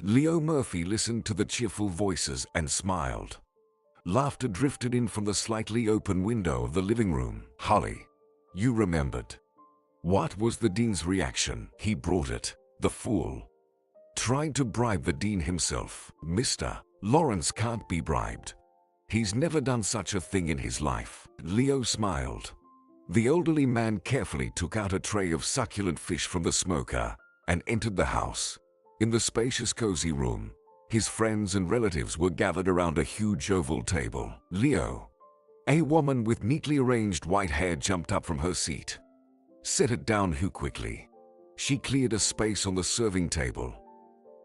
Leo Murphy listened to the cheerful voices and smiled. Laughter drifted in from the slightly open window of the living room. "Holly, you remembered." What was the dean's reaction? He brought it. The fool. Tried to bribe the dean himself. "Mr. Lawrence can't be bribed. He's never done such a thing in his life." Leo smiled. The elderly man carefully took out a tray of succulent fish from the smoker and entered the house. In the spacious cozy room, his friends and relatives were gathered around a huge oval table. "Leo." A woman with neatly arranged white hair jumped up from her seat. "Set it down, Hugh, quickly." She cleared a space on the serving table.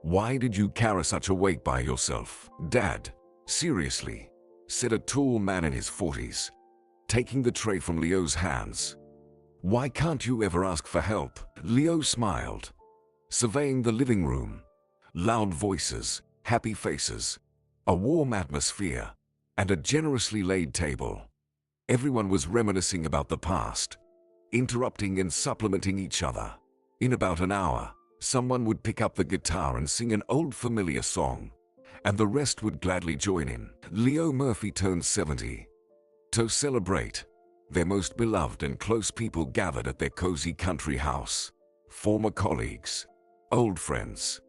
"Why did you carry such a weight by yourself?" "Dad, seriously," said a tall man in his 40s, taking the tray from Leo's hands. "Why can't you ever ask for help?" Leo smiled, surveying the living room. Loud voices, happy faces, a warm atmosphere, and a generously laid table. Everyone was reminiscing about the past, interrupting and supplementing each other. In about an hour, someone would pick up the guitar and sing an old familiar song, and the rest would gladly join in. Leo Murphy turned 70. To celebrate, their most beloved and close people gathered at their cozy country house. Former colleagues, old friends.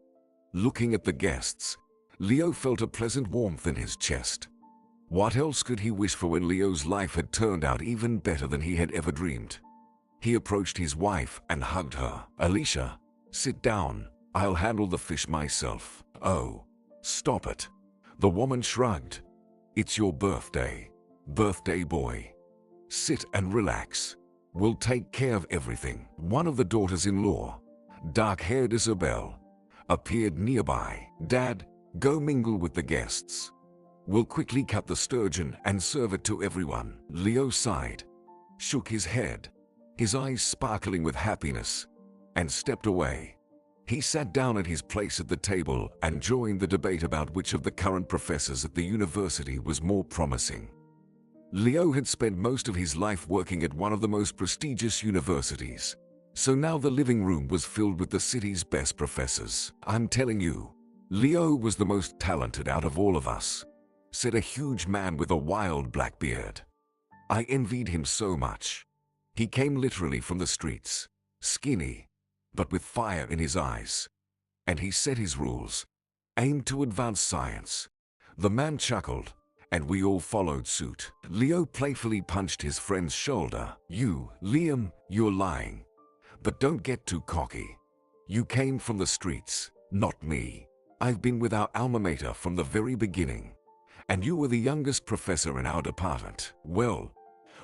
Looking at the guests, Leo felt a pleasant warmth in his chest. What else could he wish for when Leo's life had turned out even better than he had ever dreamed? He approached his wife and hugged her. "Alicia, sit down. I'll handle the fish myself." "Oh, stop it." The woman shrugged. "It's your birthday. Birthday boy. Sit and relax. We'll take care of everything." One of the daughters-in-law, dark-haired Isabel, appeared nearby. "Dad, go mingle with the guests. We'll quickly cut the sturgeon and serve it to everyone." Leo sighed, shook his head, his eyes sparkling with happiness, and stepped away. He sat down at his place at the table and joined the debate about which of the current professors at the university was more promising. Leo had spent most of his life working at one of the most prestigious universities, so now the living room was filled with the city's best professors. "I'm telling you, Leo was the most talented out of all of us," said a huge man with a wild black beard. "I envied him so much. He came literally from the streets, skinny, but with fire in his eyes. And he set his rules, aimed to advance science." The man chuckled, and we all followed suit. Leo playfully punched his friend's shoulder. "Liam, you're lying. But don't get too cocky. You came from the streets, not me. I've been with our alma mater from the very beginning. And you were the youngest professor in our department. Well,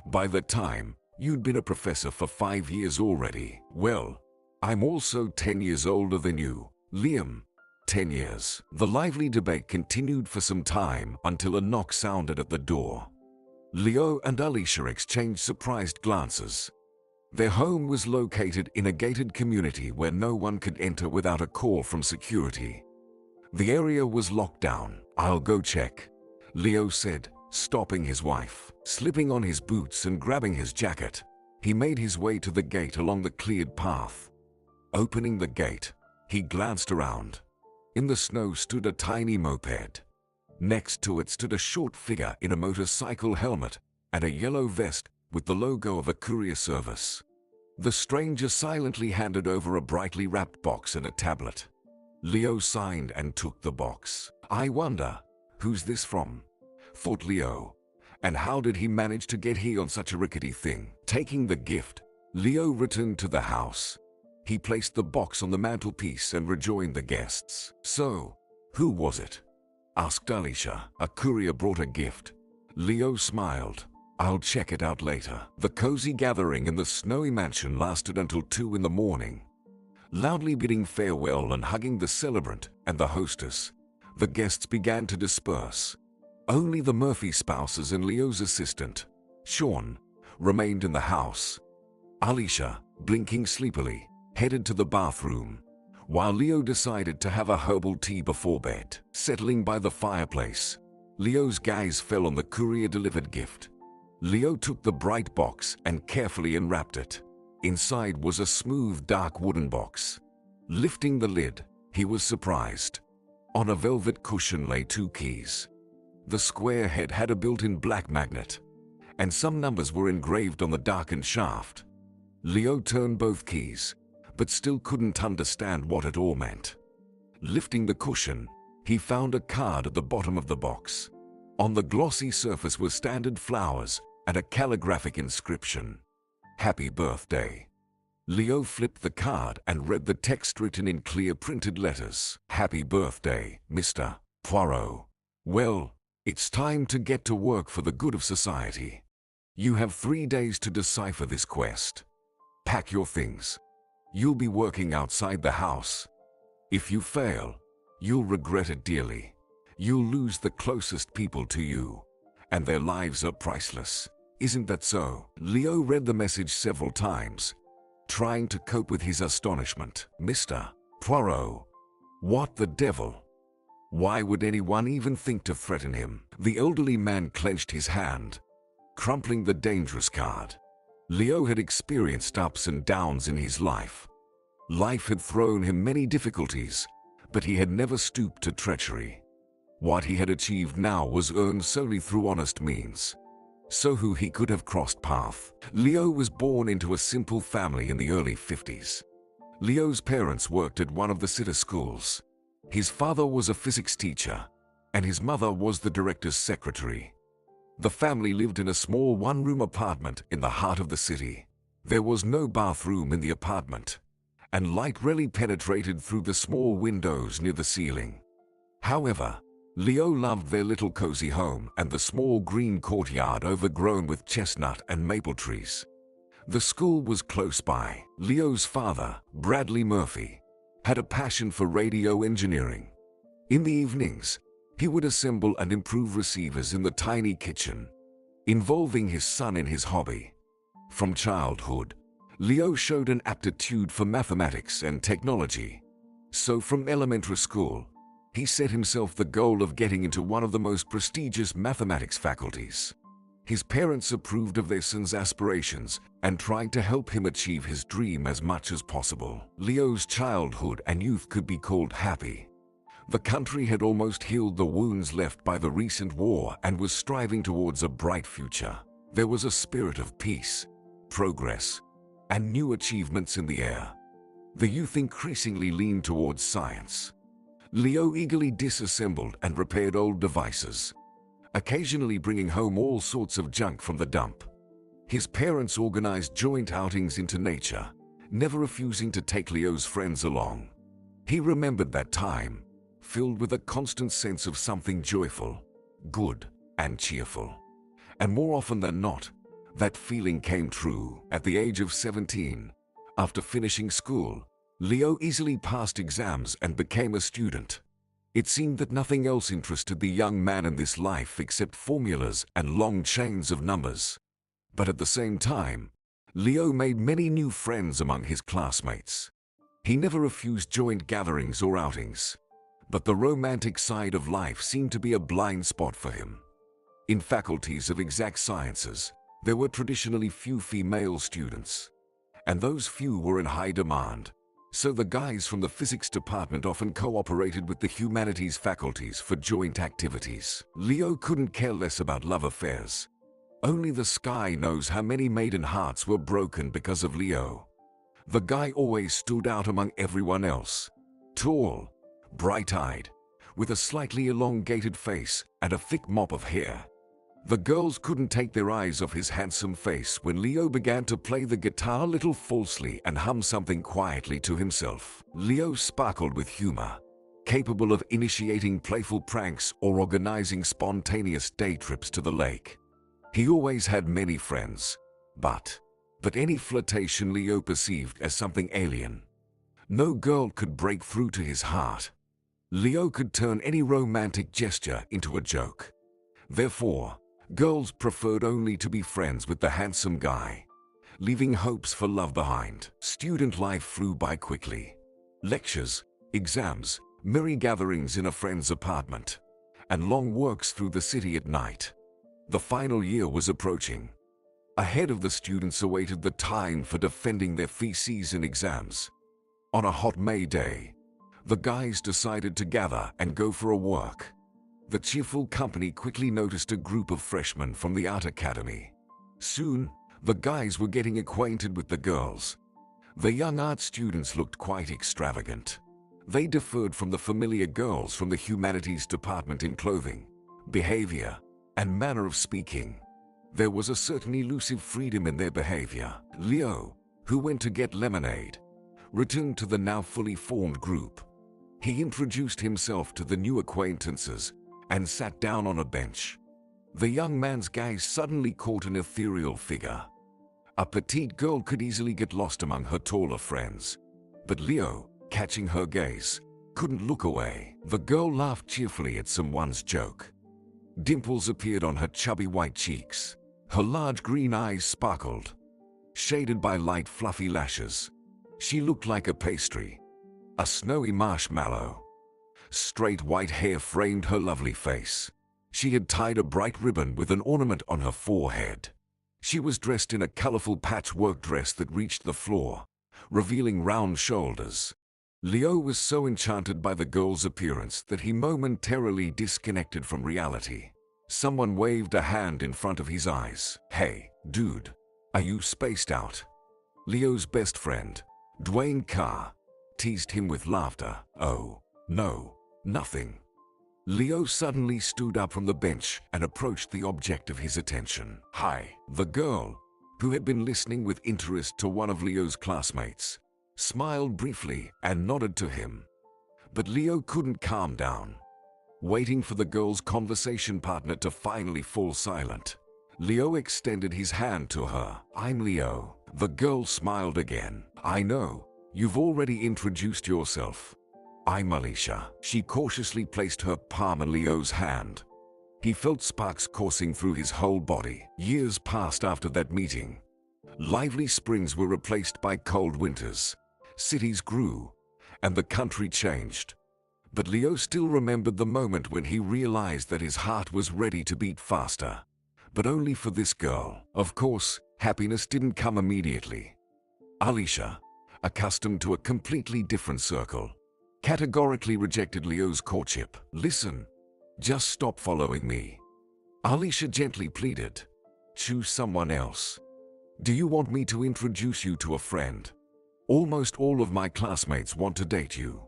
by the time, you'd been a professor for 5 years already. Well, I'm also 10 years older than you, Liam. 10 years. The lively debate continued for some time until a knock sounded at the door. Leo and Alicia exchanged surprised glances. Their home was located in a gated community where no one could enter without a call from security. The area was locked down. "I'll go check," Leo said, stopping his wife. Slipping on his boots and grabbing his jacket, he made his way to the gate along the cleared path. Opening the gate, he glanced around. In the snow stood a tiny moped. Next to it stood a short figure in a motorcycle helmet and a yellow vest with the logo of a courier service. The stranger silently handed over a brightly wrapped box and a tablet. Leo signed and took the box. "I wonder, who's this from?" thought Leo. And how did he manage to get here on such a rickety thing? Taking the gift, Leo returned to the house. He placed the box on the mantelpiece and rejoined the guests. "So, who was it?" asked Alicia. "A courier brought a gift." Leo smiled. "I'll check it out later." The cozy gathering in the snowy mansion lasted until 2 in the morning. Loudly bidding farewell and hugging the celebrant and the hostess, the guests began to disperse. Only the Murphy spouses and Leo's assistant, Sean, remained in the house. Alicia, blinking sleepily, headed to the bathroom, while Leo decided to have a herbal tea before bed. Settling by the fireplace, Leo's gaze fell on the courier-delivered gift. Leo took the bright box and carefully unwrapped it. Inside was a smooth, dark wooden box. Lifting the lid, he was surprised. On a velvet cushion lay 2 keys. The square head had a built-in black magnet, and some numbers were engraved on the darkened shaft. Leo turned both keys, but still couldn't understand what it all meant. Lifting the cushion, he found a card at the bottom of the box. On the glossy surface were standard flowers and a calligraphic inscription, "Happy Birthday." Leo flipped the card and read the text written in clear printed letters. "Happy birthday, Mr. Poirot. Well, it's time to get to work for the good of society. You have 3 days to decipher this quest. Pack your things. You'll be working outside the house. If you fail, you'll regret it dearly. You'll lose the closest people to you, and their lives are priceless. Isn't that so?" Leo read the message several times, trying to cope with his astonishment. "Mr. Poirot, what the devil? Why would anyone even think to threaten him?" The elderly man clenched his hand, crumpling the dangerous card. Leo had experienced ups and downs in his life. Life had thrown him many difficulties, but he had never stooped to treachery. What he had achieved now was earned solely through honest means. So who he could have crossed paths. Leo was born into a simple family in the early 50s. Leo's parents worked at one of the city schools. His father was a physics teacher, and his mother was the director's secretary. The family lived in a small one-room apartment in the heart of the city. There was no bathroom in the apartment, and light rarely penetrated through the small windows near the ceiling. However, Leo loved their little cozy home and the small green courtyard overgrown with chestnut and maple trees. The school was close by. Leo's father, Bradley Murphy, had a passion for radio engineering. In the evenings, he would assemble and improve receivers in the tiny kitchen, involving his son in his hobby. From childhood, Leo showed an aptitude for mathematics and technology. So from elementary school, he set himself the goal of getting into one of the most prestigious mathematics faculties. His parents approved of their son's aspirations and tried to help him achieve his dream as much as possible. Leo's childhood and youth could be called happy. The country had almost healed the wounds left by the recent war and was striving towards a bright future. There was a spirit of peace, progress, and new achievements in the air. The youth increasingly leaned towards science. Leo eagerly disassembled and repaired old devices, occasionally bringing home all sorts of junk from the dump. His parents organized joint outings into nature, never refusing to take Leo's friends along. He remembered that time, filled with a constant sense of something joyful, good, and cheerful. And more often than not, that feeling came true. At the age of 17, after finishing school, Leo easily passed exams and became a student. It seemed that nothing else interested the young man in this life except formulas and long chains of numbers. But at the same time, Leo made many new friends among his classmates. He never refused joint gatherings or outings, but the romantic side of life seemed to be a blind spot for him. In faculties of exact sciences, there were traditionally few female students, and those few were in high demand. So the guys from the physics department often cooperated with the humanities faculties for joint activities. Leo couldn't care less about love affairs. Only the sky knows how many maiden hearts were broken because of Leo. The guy always stood out among everyone else. Tall, bright-eyed, with a slightly elongated face and a thick mop of hair. The girls couldn't take their eyes off his handsome face when Leo began to play the guitar a little falsely and hum something quietly to himself. Leo sparkled with humor, capable of initiating playful pranks or organizing spontaneous day trips to the lake. He always had many friends, but any flirtation Leo perceived as something alien. No girl could break through to his heart. Leo could turn any romantic gesture into a joke. Therefore, girls preferred only to be friends with the handsome guy, leaving hopes for love behind. Student life flew by quickly. Lectures, exams, merry gatherings in a friend's apartment, and long walks through the city at night. The final year was approaching. Ahead of the students awaited the time for defending their theses and exams. On a hot May day, The guys decided to gather and go for a walk. The cheerful company quickly noticed a group of freshmen from the art academy. Soon, the guys were getting acquainted with the girls. The young art students looked quite extravagant. They differed from the familiar girls from the humanities department in clothing, behavior, and manner of speaking. There was a certain elusive freedom in their behavior. Leo, who went to get lemonade, returned to the now fully formed group. He introduced himself to the new acquaintances and sat down on a bench. The young man's gaze suddenly caught an ethereal figure. A petite girl could easily get lost among her taller friends, but Leo, catching her gaze, couldn't look away. The girl laughed cheerfully at someone's joke. Dimples appeared on her chubby white cheeks. Her large green eyes sparkled, shaded by light fluffy lashes. She looked like a pastry, a snowy marshmallow. Straight white hair framed her lovely face. She had tied a bright ribbon with an ornament on her forehead. She was dressed in a colorful patchwork dress that reached the floor, revealing round shoulders. Leo was so enchanted by the girl's appearance that he momentarily disconnected from reality. Someone waved a hand in front of his eyes. "Hey, dude, are you spaced out?" Leo's best friend, Dwayne Carr, teased him with laughter. "Oh, no, nothing." Leo suddenly stood up from the bench and approached the object of his attention. "Hi." The girl, who had been listening with interest to one of Leo's classmates, smiled briefly and nodded to him. But Leo couldn't calm down. Waiting for the girl's conversation partner to finally fall silent, Leo extended his hand to her. "I'm Leo." The girl smiled again. "I know, you've already introduced yourself. I'm ALISHA." She cautiously placed her palm in Leo's hand. He felt sparks coursing through his whole body. Years passed after that meeting. Lively springs were replaced by cold winters. Cities grew, and the country changed. But Leo still remembered the moment when he realized that his heart was ready to beat faster. But only for this girl. Of course, happiness didn't come immediately. ALISHA, accustomed to a completely different circle, categorically rejected Leo's courtship. "Listen, just stop following me," ALISHA gently pleaded. "Choose someone else. Do you want me to introduce you to a friend? Almost all of my classmates want to date you,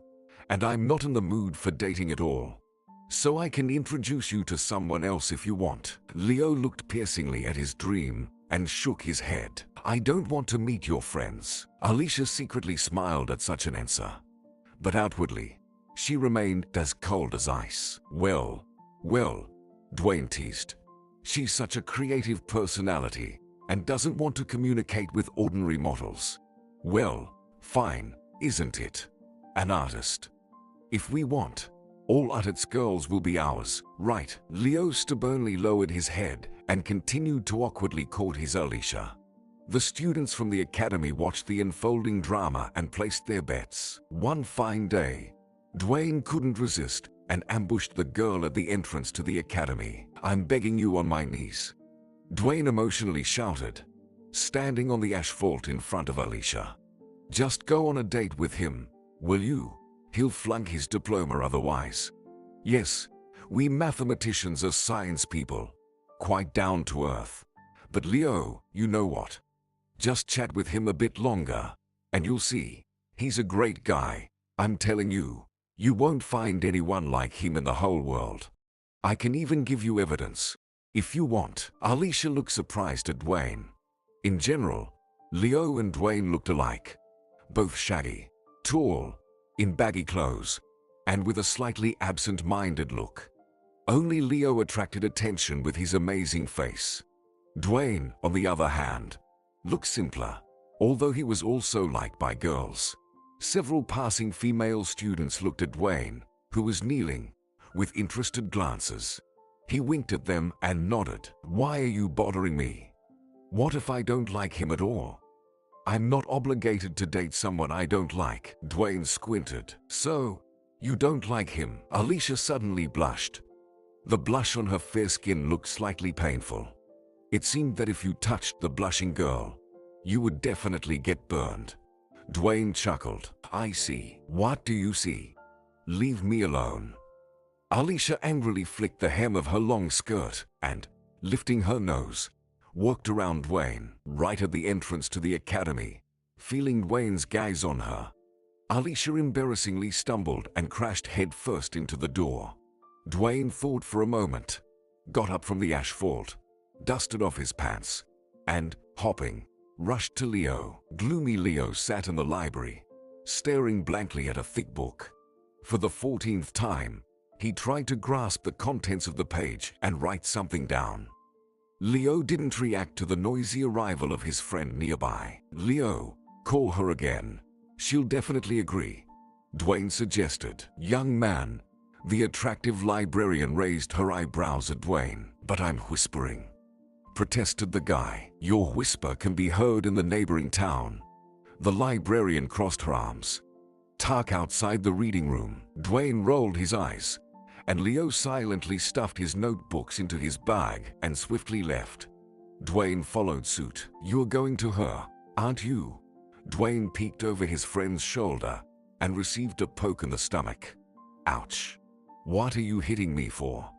and I'm not in the mood for dating at all. So I can introduce you to someone else if you want." Leo looked piercingly at his dream and shook his head. "I don't want to meet your friends." ALISHA secretly smiled at such an answer, but outwardly, she remained as cold as ice. Well, Dwayne teased. "She's such a creative personality and doesn't want to communicate with ordinary mortals." "Well, fine, isn't it? An artist. If we want, all artists' girls will be ours, right?" Leo stubbornly lowered his head and continued to awkwardly court his ALISHA. The students from the academy watched the unfolding drama and placed their bets. One fine day, Dwayne couldn't resist and ambushed the girl at the entrance to the academy. "I'm begging you on my knees," Dwayne emotionally shouted, standing on the asphalt in front of ALISHA. "Just go on a date with him, will you? He'll flunk his diploma otherwise." Yes, we mathematicians are science people, quite down to earth. But Leo, you know what? Just chat with him a bit longer, and you'll see. He's a great guy. I'm telling you, you won't find anyone like him in the whole world. I can even give you evidence, if you want. ALISHA looked surprised at Dwayne. In general, Leo and Dwayne looked alike. Both shaggy, tall, in baggy clothes, and with a slightly absent-minded look. Only Leo attracted attention with his amazing face. Dwayne, on the other hand, looked simpler, although he was also liked by girls. Several passing female students looked at Dwayne, who was kneeling, with interested glances. He winked at them and nodded. "Why are you bothering me? What if I don't like him at all? I'm not obligated to date someone I don't like." Dwayne squinted. "So, you don't like him?" ALISHA suddenly blushed. The blush on her fair skin looked slightly painful. It seemed that if you touched the blushing girl, you would definitely get burned. Dwayne chuckled. "I see." "What do you see?" Leave me alone. ALISHA angrily flicked the hem of her long skirt and, lifting her nose, walked around Dwayne, right at the entrance to the academy. Feeling Dwayne's gaze on her, ALISHA embarrassingly stumbled and crashed headfirst into the door. Dwayne thought for a moment, got up from the asphalt, dusted off his pants, and, hopping, rushed to Leo. Gloomy Leo sat in the library, staring blankly at a thick book. For the 14th time, he tried to grasp the contents of the page and write something down. Leo didn't react to the noisy arrival of his friend nearby. Leo, call her again. She'll definitely agree, Dwayne suggested. Young man, the attractive librarian raised her eyebrows at Dwayne. But I'm whispering, protested the guy. Your whisper can be heard in the neighboring town. The librarian crossed her arms. Talk outside the reading room. Dwayne rolled his eyes, and Leo silently stuffed his notebooks into his bag and swiftly left. Dwayne followed suit. You're going to her, aren't you? Dwayne peeked over his friend's shoulder and received a poke in the stomach. Ouch. What are you hitting me for?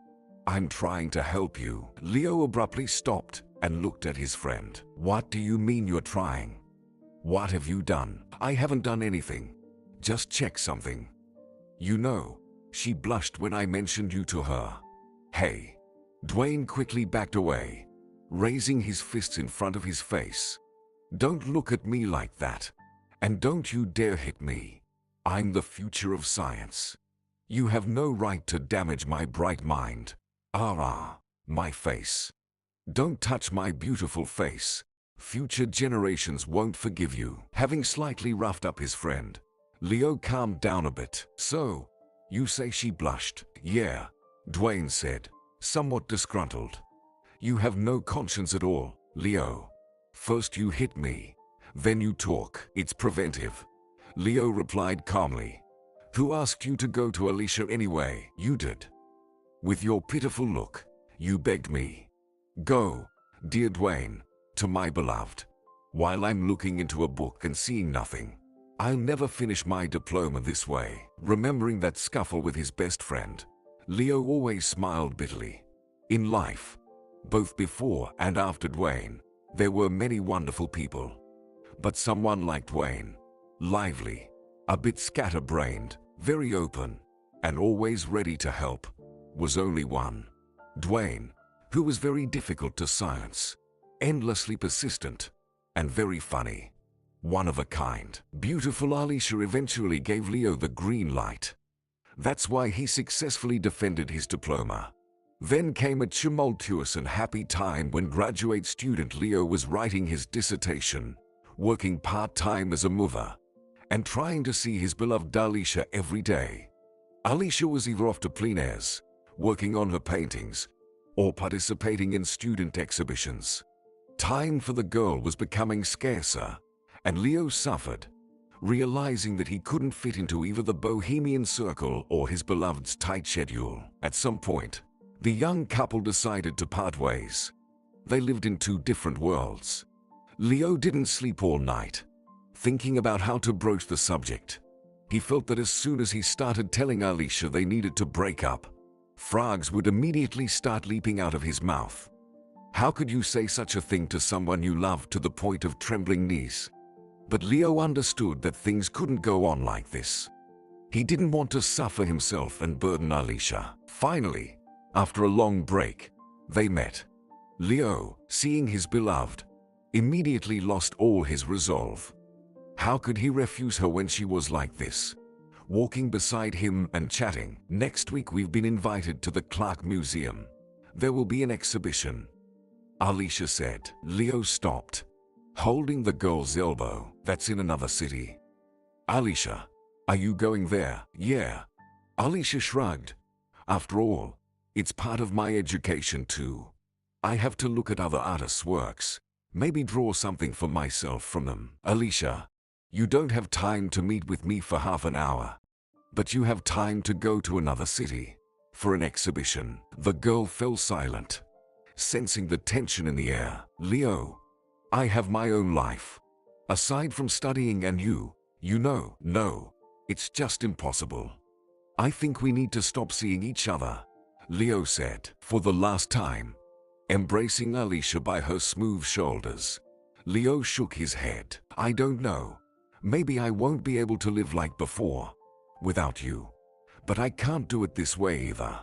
I'm trying to help you. Leo abruptly stopped and looked at his friend. What do you mean you're trying? What have you done? I haven't done anything. Just check something. You know, she blushed when I mentioned you to her. Hey. Dwayne quickly backed away, raising his fists in front of his face. Don't look at me like that. And don't you dare hit me. I'm the future of science. You have no right to damage my bright mind. My face. Don't touch my beautiful face. Future generations won't forgive you. Having slightly roughed up his friend, Leo calmed down a bit. So, you say she blushed? Yeah, Dwayne said, somewhat disgruntled. You have no conscience at all, Leo. First you hit me, then you talk. It's preventive. Leo replied calmly. Who asked you to go to ALISHA anyway? You did. With your pitiful look, you begged me. Go, dear Dwayne, to my beloved. While I'm looking into a book and seeing nothing, I'll never finish my diploma this way. Remembering that scuffle with his best friend, Leo always smiled bitterly. In life, both before and after Dwayne, there were many wonderful people. But someone like Dwayne, lively, a bit scatterbrained, very open, and always ready to help, was only one. Dwayne, who was very difficult to silence, endlessly persistent, and very funny. One of a kind. Beautiful ALISHA eventually gave Leo the green light. That's why he successfully defended his diploma. Then came a tumultuous and happy time when graduate student Leo was writing his dissertation, working part-time as a mover, and trying to see his beloved ALISHA every day. ALISHA was either off to plein airs, working on her paintings, or participating in student exhibitions. Time for the girl was becoming scarcer, and Leo suffered, realizing that he couldn't fit into either the bohemian circle or his beloved's tight schedule. At some point, the young couple decided to part ways. They lived in two different worlds. Leo didn't sleep all night, thinking about how to broach the subject. He felt that as soon as he started telling ALISHA they needed to break up, frogs would immediately start leaping out of his mouth. How could you say such a thing to someone you loved to the point of trembling knees? But Leo understood that things couldn't go on like this. He didn't want to suffer himself and burden ALISHA. Finally, after a long break, they met. Leo, seeing his beloved, immediately lost all his resolve. How could he refuse her when she was like this, walking beside him and chatting? Next week we've been invited to the Clark Museum. There will be an exhibition, ALISHA said. Leo stopped, holding the girl's elbow. That's in another city. ALISHA, are you going there? Yeah. ALISHA shrugged. After all, it's part of my education too. I have to look at other artists' works, maybe draw something for myself from them. ALISHA, you don't have time to meet with me for half an hour, but you have time to go to another city for an exhibition. The girl fell silent, sensing the tension in the air. Leo, I have my own life. Aside from studying and you know, no, it's just impossible. I think we need to stop seeing each other, Leo said, for the last time, embracing ALISHA by her smooth shoulders. Leo shook his head. I don't know. Maybe I won't be able to live like before, without you. But I can't do it this way either.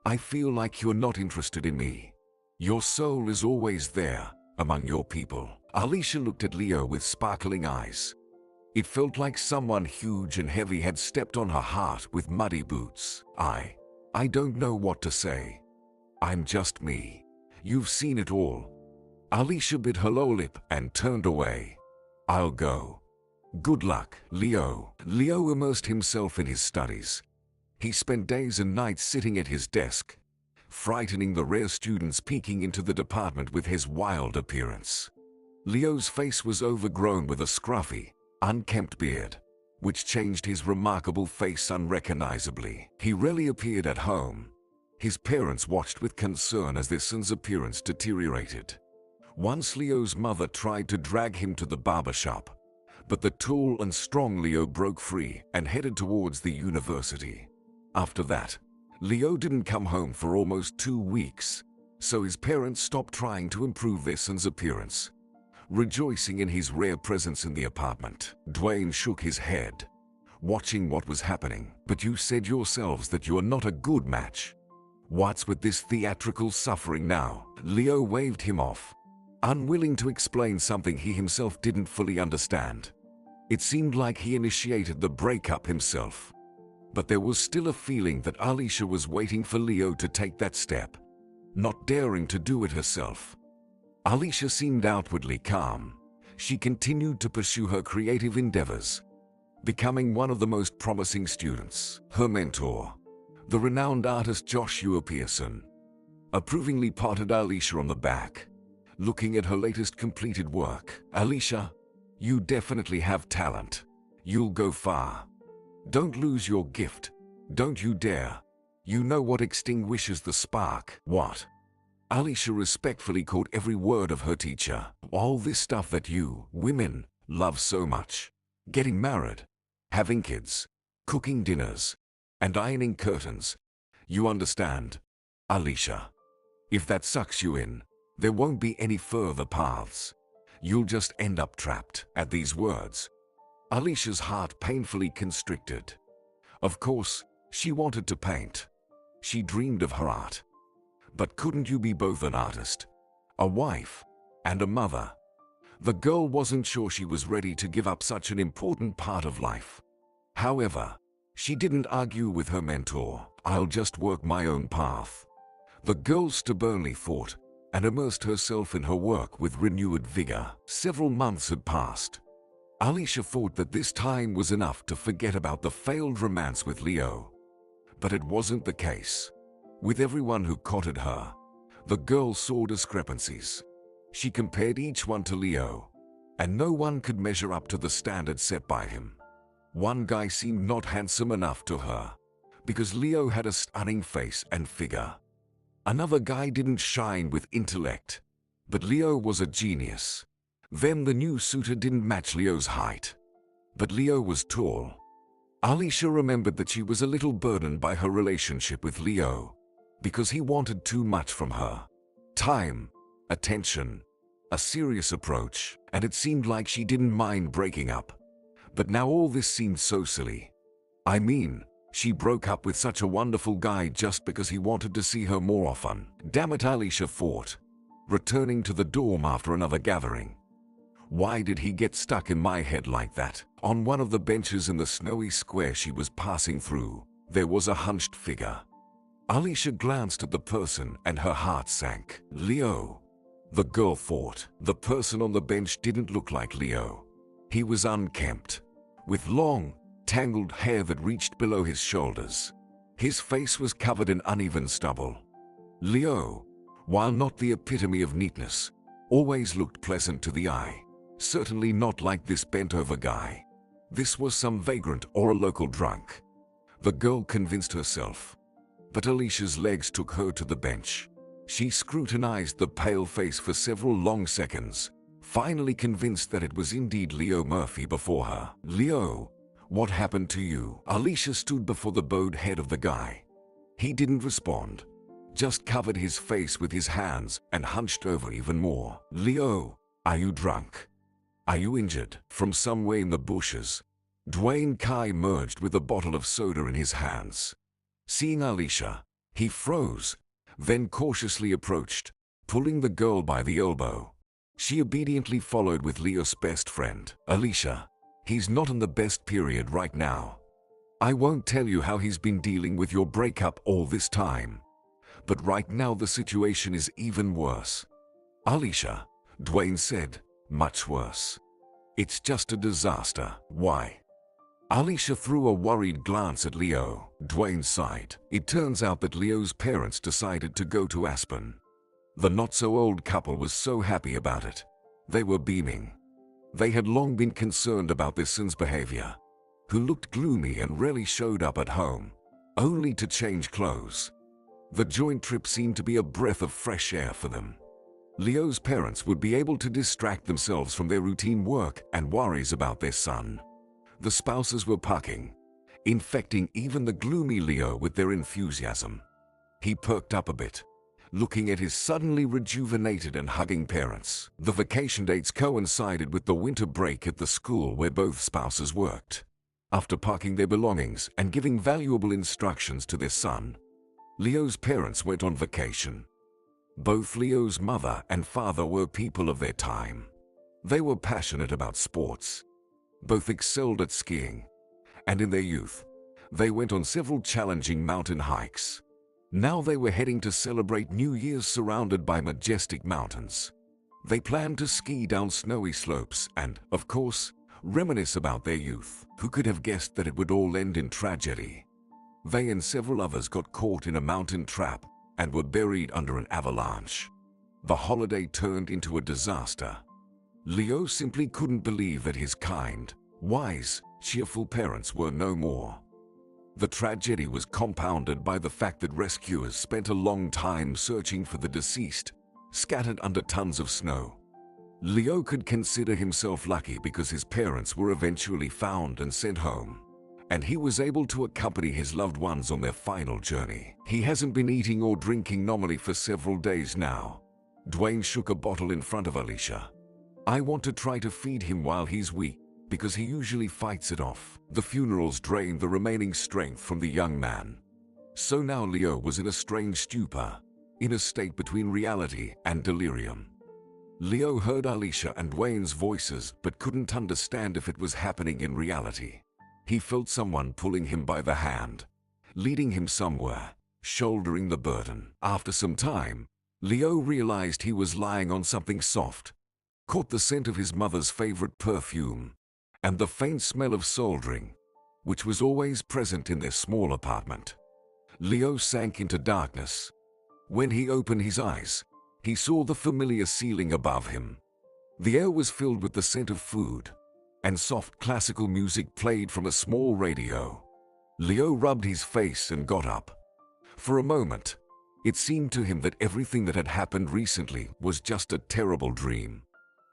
I feel like you're not interested in me. Your soul is always there, among your people. ALISHA looked at Leo with sparkling eyes. It felt like someone huge and heavy had stepped on her heart with muddy boots. I don't know what to say. I'm just me. You've seen it all. ALISHA bit her lower lip and turned away. I'll go. Good luck, Leo. Leo immersed himself in his studies. He spent days and nights sitting at his desk, frightening the rare students peeking into the department with his wild appearance. Leo's face was overgrown with a scruffy, unkempt beard, which changed his remarkable face unrecognizably. He rarely appeared at home. His parents watched with concern as their son's appearance deteriorated. Once Leo's mother tried to drag him to the barber shop, but the tall and strong Leo broke free and headed towards the university. After that, Leo didn't come home for almost 2 weeks, so his parents stopped trying to improve their son's appearance, rejoicing in his rare presence in the apartment. Dwayne shook his head, watching what was happening. But you said yourselves that you are not a good match. What's with this theatrical suffering now? Leo waved him off, unwilling to explain something he himself didn't fully understand. It seemed like he initiated the breakup himself. But there was still a feeling that ALISHA was waiting for Leo to take that step, not daring to do it herself. ALISHA seemed outwardly calm. She continued to pursue her creative endeavors, becoming one of the most promising students. Her mentor, the renowned artist Joshua Pearson, approvingly patted ALISHA on the back, looking at her latest completed work. ALISHA, you definitely have talent. You'll go far. Don't lose your gift. Don't you dare. You know what extinguishes the spark. What? ALISHA respectfully caught every word of her teacher. All this stuff that you, women, love so much. Getting married, having kids, cooking dinners, and ironing curtains. You understand, ALISHA. If that sucks you in, there won't be any further paths. You'll just end up trapped. At these words, ALISHA's heart painfully constricted. Of course, she wanted to paint. She dreamed of her art. But couldn't you be both an artist, a wife, and a mother? The girl wasn't sure she was ready to give up such an important part of life. However, she didn't argue with her mentor. I'll just work my own path. The girl stubbornly fought and immersed herself in her work with renewed vigor. Several months had passed. ALISHA thought that this time was enough to forget about the failed romance with Leo. But it wasn't the case. With everyone who courted her, the girl saw discrepancies. She compared each one to Leo, and no one could measure up to the standard set by him. One guy seemed not handsome enough to her, because Leo had a stunning face and figure. Another guy didn't shine with intellect, but Leo was a genius. Then the new suitor didn't match Leo's height, but Leo was tall. ALISHA remembered that she was a little burdened by her relationship with Leo, because he wanted too much from her. Time, attention, a serious approach, and it seemed like she didn't mind breaking up. But now all this seemed so silly. I mean, she broke up with such a wonderful guy just because he wanted to see her more often. Damn it, ALISHA thought, returning to the dorm after another gathering. Why did he get stuck in my head like that? On one of the benches in the snowy square she was passing through, there was a hunched figure. ALISHA glanced at the person and her heart sank. Leo, the girl thought. The person on the bench didn't look like Leo. He was unkempt, with long, tangled hair that reached below his shoulders. His face was covered in uneven stubble. Leo, while not the epitome of neatness, always looked pleasant to the eye. Certainly not like this bent-over guy. This was some vagrant or a local drunk. The girl convinced herself. But ALISHA's legs took her to the bench. She scrutinized the pale face for several long seconds, finally convinced that it was indeed Leo Murphy before her. Leo, What happened to you? Alicia stood before the bowed head of the guy. He didn't respond, just covered his face with his hands and hunched over even more. Leo, are you drunk? Are you injured? From somewhere in the bushes, Dwayne Kai emerged with a bottle of soda in his hands. Seeing Alicia, he froze, then cautiously approached, pulling the girl by the elbow. She obediently followed with Leo's best friend. Alicia, he's not in the best period right now. I won't tell you how he's been dealing with your breakup all this time, but right now the situation is even worse. Alicia, Dwayne said, much worse. It's just a disaster. Why? Alicia threw a worried glance at Leo. Dwayne sighed. It turns out that Leo's parents decided to go to Aspen. The not-so-old couple was so happy about it. They were beaming. They had long been concerned about their son's behavior, who looked gloomy and rarely showed up at home, only to change clothes. The joint trip seemed to be a breath of fresh air for them. Leo's parents would be able to distract themselves from their routine work and worries about their son. The spouses were pucking, infecting even the gloomy Leo with their enthusiasm. He perked up a bit, looking at his suddenly rejuvenated and hugging parents. The vacation dates coincided with the winter break at the school where both spouses worked. After packing their belongings and giving valuable instructions to their son, Leo's parents went on vacation. Both Leo's mother and father were people of their time. They were passionate about sports. Both excelled at skiing, and in their youth, they went on several challenging mountain hikes. Now they were heading to celebrate New Year's surrounded by majestic mountains. They planned to ski down snowy slopes and, of course, reminisce about their youth. Who could have guessed that it would all end in tragedy? They and several others got caught in a mountain trap and were buried under an avalanche. The holiday turned into a disaster. Leo simply couldn't believe that his kind, wise, cheerful parents were no more. The tragedy was compounded by the fact that rescuers spent a long time searching for the deceased, scattered under tons of snow. Leo could consider himself lucky because his parents were eventually found and sent home, and he was able to accompany his loved ones on their final journey. He hasn't been eating or drinking normally for several days now. Dwayne shook a bottle in front of Alicia. I want to try to feed him while he's weak, because he usually fights it off. The funerals drained the remaining strength from the young man. So now Leo was in a strange stupor, in a state between reality and delirium. Leo heard Alicia and Dwayne's voices but couldn't understand if it was happening in reality. He felt someone pulling him by the hand, leading him somewhere, shouldering the burden. After some time, Leo realized he was lying on something soft, caught the scent of his mother's favorite perfume, and the faint smell of soldering, which was always present in their small apartment. Leo sank into darkness. When he opened his eyes, he saw the familiar ceiling above him. The air was filled with the scent of food, and soft classical music played from a small radio. Leo rubbed his face and got up. For a moment, it seemed to him that everything that had happened recently was just a terrible dream,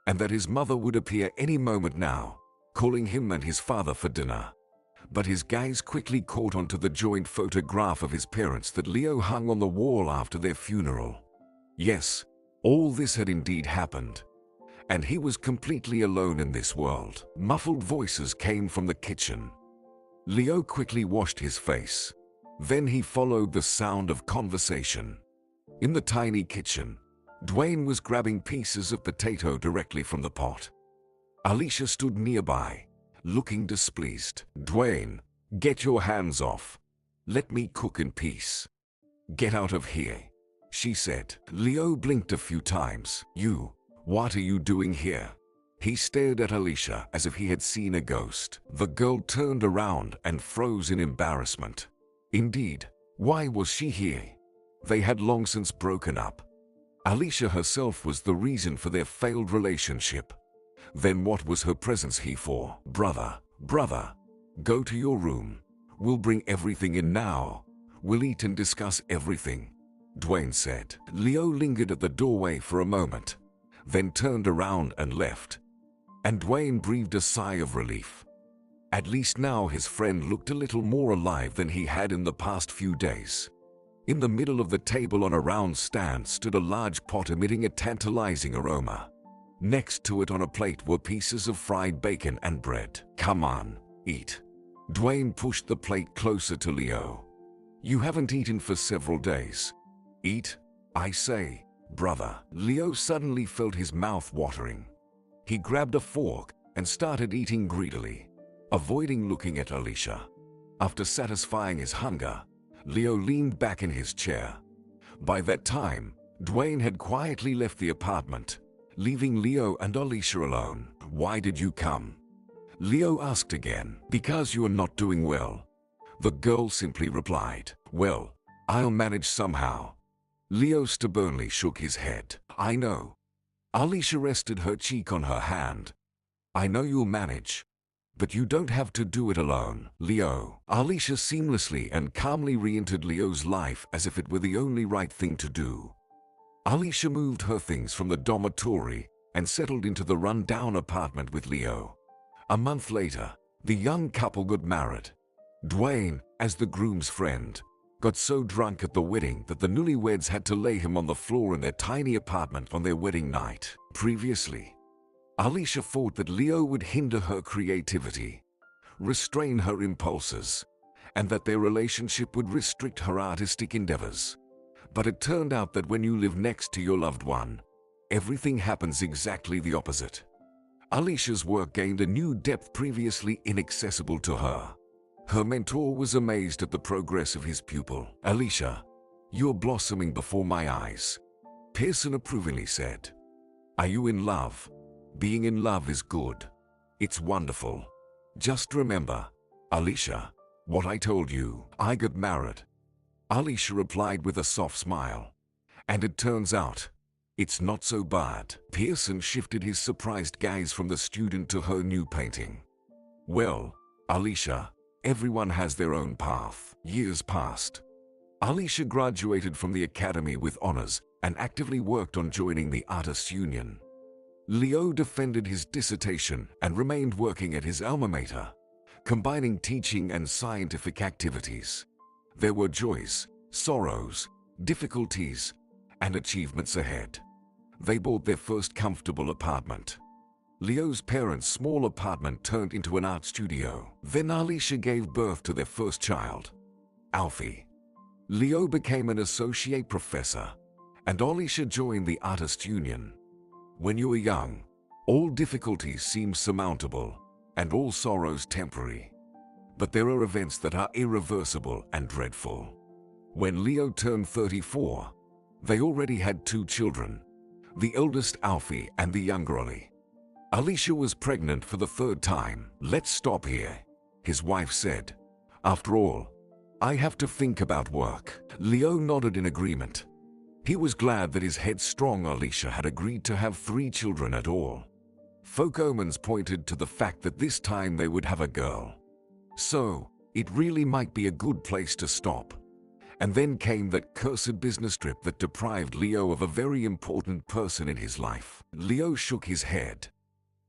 and that his mother would appear any moment now, calling him and his father for dinner. But his gaze quickly caught onto the joint photograph of his parents that Leo hung on the wall after their funeral. Yes, all this had indeed happened, and he was completely alone in this world. Muffled voices came from the kitchen. Leo quickly washed his face. Then he followed the sound of conversation. In the tiny kitchen, Dwayne was grabbing pieces of potato directly from the pot. Alicia stood nearby, looking displeased. Dwayne, get your hands off. Let me cook in peace. Get out of here, she said. Leo blinked a few times. What are you doing here? He stared at Alicia as if he had seen a ghost. The girl turned around and froze in embarrassment. Indeed, why was she here? They had long since broken up. Alicia herself was the reason for their failed relationship. Then what was her presence here for? Brother, go to your room. We'll bring everything in now. We'll eat and discuss everything, Dwayne said. Leo lingered at the doorway for a moment, then turned around and left. And Dwayne breathed a sigh of relief. At least now his friend looked a little more alive than he had in the past few days. In the middle of the table on a round stand stood a large pot emitting a tantalizing aroma. Next to it on a plate were pieces of fried bacon and bread. "Come on, eat." Dwayne pushed the plate closer to Leo. "You haven't eaten for several days. Eat, I say, brother." Leo suddenly felt his mouth watering. He grabbed a fork and started eating greedily, avoiding looking at ALISHA. After satisfying his hunger, Leo leaned back in his chair. By that time, Dwayne had quietly left the apartment, leaving Leo and ALISHA alone. "Why did you come?" Leo asked again. "Because you are not doing well," the girl simply replied. "Well, I'll manage somehow." Leo stubbornly shook his head. "I know." ALISHA rested her cheek on her hand. "I know you'll manage, but you don't have to do it alone." "Leo." ALISHA seamlessly and calmly re-entered Leo's life as if it were the only right thing to do. ALISHA moved her things from the dormitory and settled into the run-down apartment with Leo. A month later, the young couple got married. Dwayne, as the groom's friend, got so drunk at the wedding that the newlyweds had to lay him on the floor in their tiny apartment on their wedding night. Previously, ALISHA thought that Leo would hinder her creativity, restrain her impulses, and that their relationship would restrict her artistic endeavors. But it turned out that when you live next to your loved one, everything happens exactly the opposite. ALISHA's work gained a new depth previously inaccessible to her. Her mentor was amazed at the progress of his pupil. "ALISHA, you're blossoming before my eyes," Pearson approvingly said. "Are you in love? Being in love is good. It's wonderful. Just remember, ALISHA, what I told you. I got married." ALISHA replied with a soft smile. "And it turns out, it's not so bad." Pearson shifted his surprised gaze from the student to her new painting. "Well, ALISHA, everyone has their own path." Years passed. ALISHA graduated from the academy with honors and actively worked on joining the Artists' Union. Leo defended his dissertation and remained working at his alma mater, combining teaching and scientific activities. There were joys, sorrows, difficulties, and achievements ahead. They bought their first comfortable apartment. Leo's parents' small apartment turned into an art studio. Then ALISHA gave birth to their first child, Alfie. Leo became an associate professor, and ALISHA joined the Artists' Union. When you are young, all difficulties seem surmountable, and all sorrows temporary. But there are events that are irreversible and dreadful. When Leo turned 34, they already had 2 children, the eldest Alfie and the younger Ollie. ALISHA was pregnant for the 3rd time. "Let's stop here," his wife said. "After all, I have to think about work." Leo nodded in agreement. He was glad that his headstrong ALISHA had agreed to have 3 children at all. Folk omens pointed to the fact that this time they would have a girl. So, it really might be a good place to stop. And then came that cursed business trip that deprived Leo of a very important person in his life. Leo shook his head,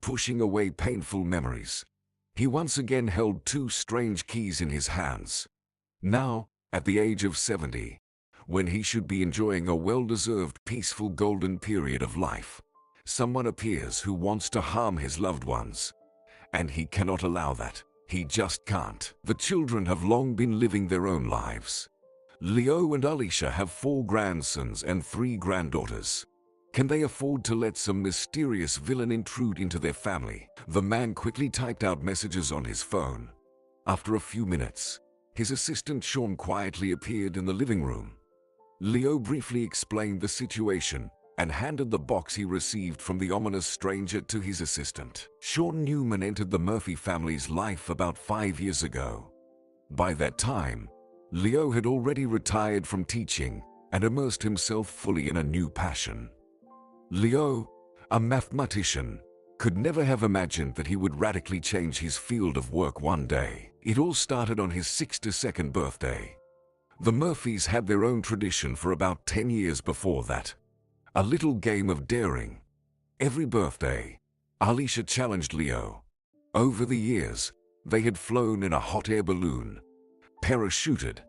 pushing away painful memories. He once again held 2 strange keys in his hands. Now, at the age of 70, when he should be enjoying a well-deserved peaceful golden period of life, someone appears who wants to harm his loved ones. And he cannot allow that. He just can't. The children have long been living their own lives. Leo and ALISHA have 4 grandsons and 3 granddaughters. Can they afford to let some mysterious villain intrude into their family? The man quickly typed out messages on his phone. After a few minutes, his assistant Sean quietly appeared in the living room. Leo briefly explained the situation and handed the box he received from the ominous stranger to his assistant. Sean Newman entered the Murphy family's life about 5 years ago. By that time, Leo had already retired from teaching and immersed himself fully in a new passion. Leo, a mathematician, could never have imagined that he would radically change his field of work one day. It all started on his 62nd birthday. The Murphys had their own tradition for about 10 years before that. A little game of daring. Every birthday, ALISHA challenged Leo. Over the years, They had flown in a hot air balloon, parachuted,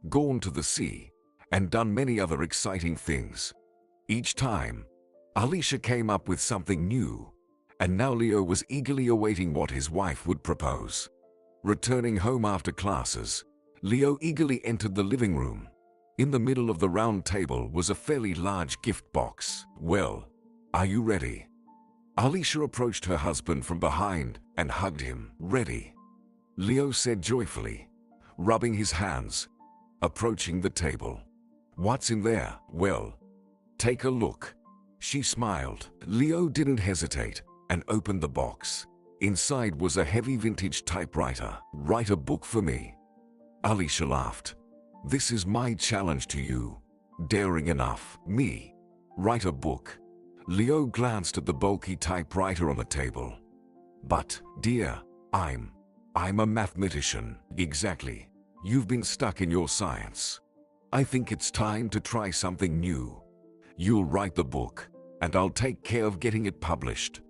gone to the sea, and done many other exciting things. Each time, ALISHA came up with something new, and now Leo was eagerly awaiting what his wife would propose. Returning home after classes, Leo eagerly entered the living room. In the middle of the round table was a fairly large gift box. "Well, are you ready?" ALISHA approached her husband from behind and hugged him. "Ready," Leo said joyfully, rubbing his hands, approaching the table. "What's in there?" "Well, take a look." She smiled. Leo didn't hesitate and opened the box. Inside was a heavy vintage typewriter. "Write a book for me." ALISHA laughed. "This is my challenge to you. Daring enough. Me? Write a book?" Leo glanced at the bulky typewriter on the table. "But, dear, I'm a mathematician." "Exactly. You've been stuck in your science. I think it's time to try something new. You'll write the book, and I'll take care of getting it published.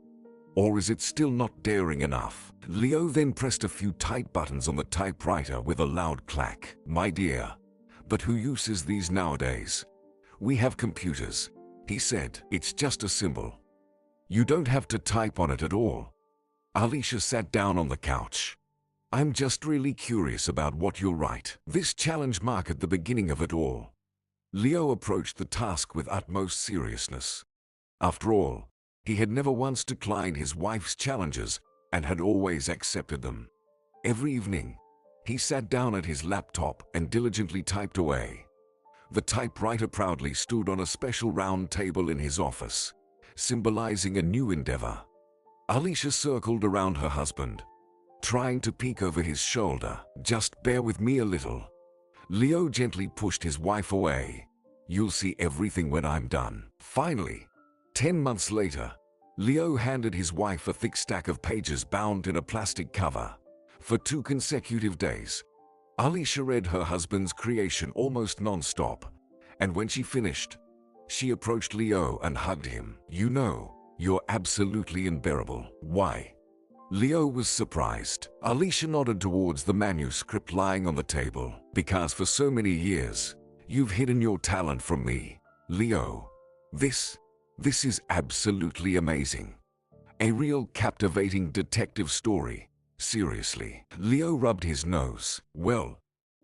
Or is it still not daring enough?" Leo then pressed a few tight buttons on the typewriter with a loud clack. "My dear, but who uses these nowadays? We have computers," he said. "It's just a symbol. You don't have to type on it at all." ALISHA sat down on the couch. "I'm just really curious about what you'll write." This challenge marked the beginning of it all. Leo approached the task with utmost seriousness. After all, he had never once declined his wife's challenges and had always accepted them. Every evening, he sat down at his laptop and diligently typed away. The typewriter proudly stood on a special round table in his office, symbolizing a new endeavor. ALISHA circled around her husband, trying to peek over his shoulder. "Just bear with me a little." Leo gently pushed his wife away. "You'll see everything when I'm done." Finally, 10 months later, Leo handed his wife a thick stack of pages bound in a plastic cover. For 2 consecutive days, ALISHA read her husband's creation almost non-stop, and when she finished, she approached Leo and hugged him. "You know, you're absolutely unbearable." "Why?" Leo was surprised. ALISHA nodded towards the manuscript lying on the table. "Because for so many years, you've hidden your talent from me, Leo. This is absolutely amazing. A real captivating detective story. Seriously." Leo rubbed his nose. "Well,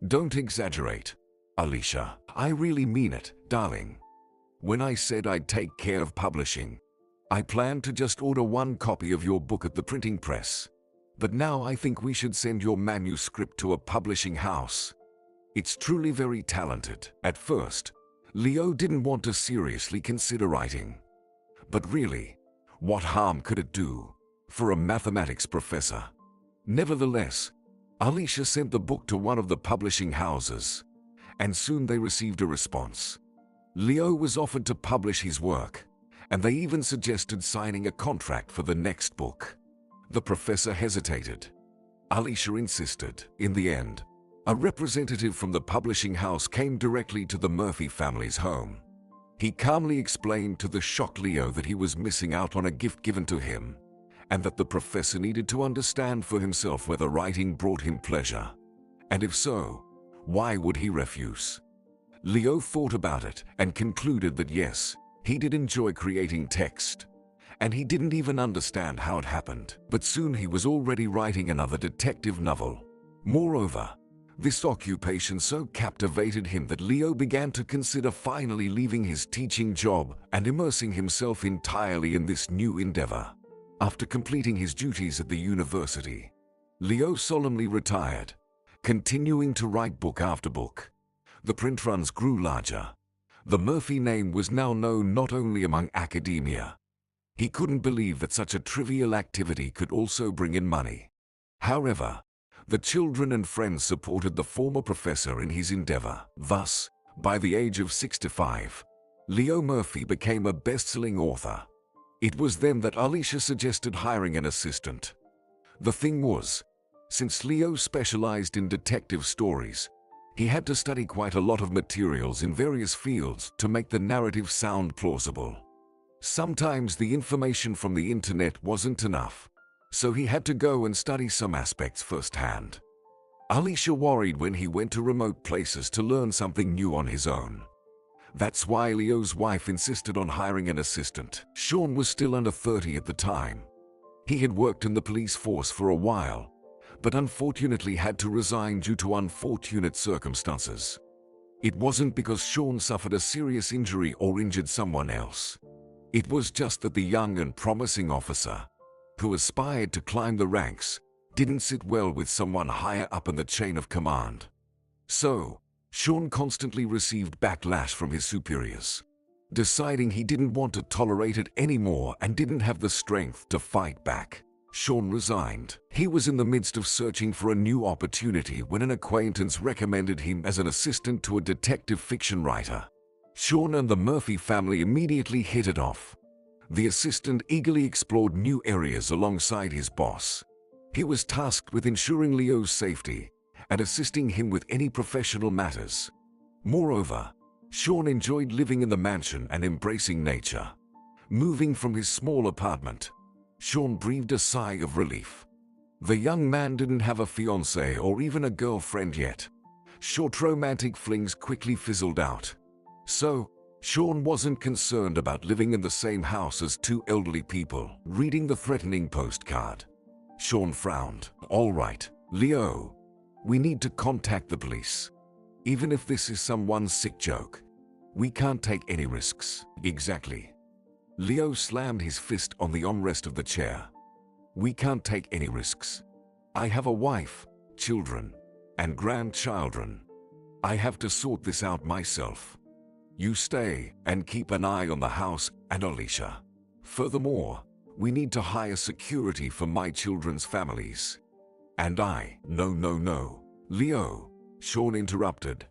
don't exaggerate, ALISHA. I really mean it, darling. When I said I'd take care of publishing, I planned to just order 1 copy of your book at the printing press. But now I think we should send your manuscript to a publishing house. It's truly very talented." At first, Leo didn't want to seriously consider writing. But really, what harm could it do for a mathematics professor? Nevertheless, ALISHA sent the book to one of the publishing houses, and soon they received a response. Leo was offered to publish his work, and they even suggested signing a contract for the next book. The professor hesitated. ALISHA insisted. In the end, a representative from the publishing house came directly to the Murphy family's home. He calmly explained to the shocked Leo that he was missing out on a gift given to him, and that the professor needed to understand for himself whether writing brought him pleasure. And if so, why would he refuse? Leo thought about it and concluded that yes, he did enjoy creating text, and he didn't even understand how it happened. But soon he was already writing another detective novel. Moreover, this occupation so captivated him that Leo began to consider finally leaving his teaching job and immersing himself entirely in this new endeavor. After completing his duties at the university, Leo solemnly retired, continuing to write book after book. The print runs grew larger. The Murphy name was now known not only among academia. He couldn't believe that such a trivial activity could also bring in money. However, the children and friends supported the former professor in his endeavor. Thus, by the age of 65, Leo Murphy became a best-selling author. It was then that ALISHA suggested hiring an assistant. The thing was, since Leo specialized in detective stories, he had to study quite a lot of materials in various fields to make the narrative sound plausible. Sometimes the information from the internet wasn't enough. so he had to go and study some aspects firsthand. ALISHA worried when he went to remote places to learn something new on his own. That's why Leo's wife insisted on hiring an assistant. Sean was still under 30 at the time. He had worked in the police force for a while, but unfortunately had to resign due to unfortunate circumstances. It wasn't because Sean suffered a serious injury or injured someone else. It was just that the young and promising officer, who aspired to climb the ranks, didn't sit well with someone higher up in the chain of command. So, Sean constantly received backlash from his superiors. Deciding he didn't want to tolerate it anymore and didn't have the strength to fight back, Sean resigned. He was in the midst of searching for a new opportunity when an acquaintance recommended him as an assistant to a detective fiction writer. Sean and the Murphy family immediately hit it off. The assistant eagerly explored new areas alongside his boss. He was tasked with ensuring Leo's safety and assisting him with any professional matters. Moreover, Sean enjoyed living in the mansion and embracing nature. Moving from his small apartment, Sean breathed a sigh of relief. The young man didn't have a fiancée or even a girlfriend yet. Short romantic flings quickly fizzled out. So, Sean wasn't concerned about living in the same house as two elderly people. Reading the threatening postcard, Sean frowned. "All right, Leo. We need to contact the police. Even if this is someone's sick joke, we can't take any risks." "Exactly." Leo slammed his fist on the armrest of the chair. "We can't take any risks. I have a wife, children, and grandchildren. I have to sort this out myself. You stay and keep an eye on the house and ALISHA. Furthermore, we need to hire security for my children's families." "And I—" No, Leo," Sean interrupted.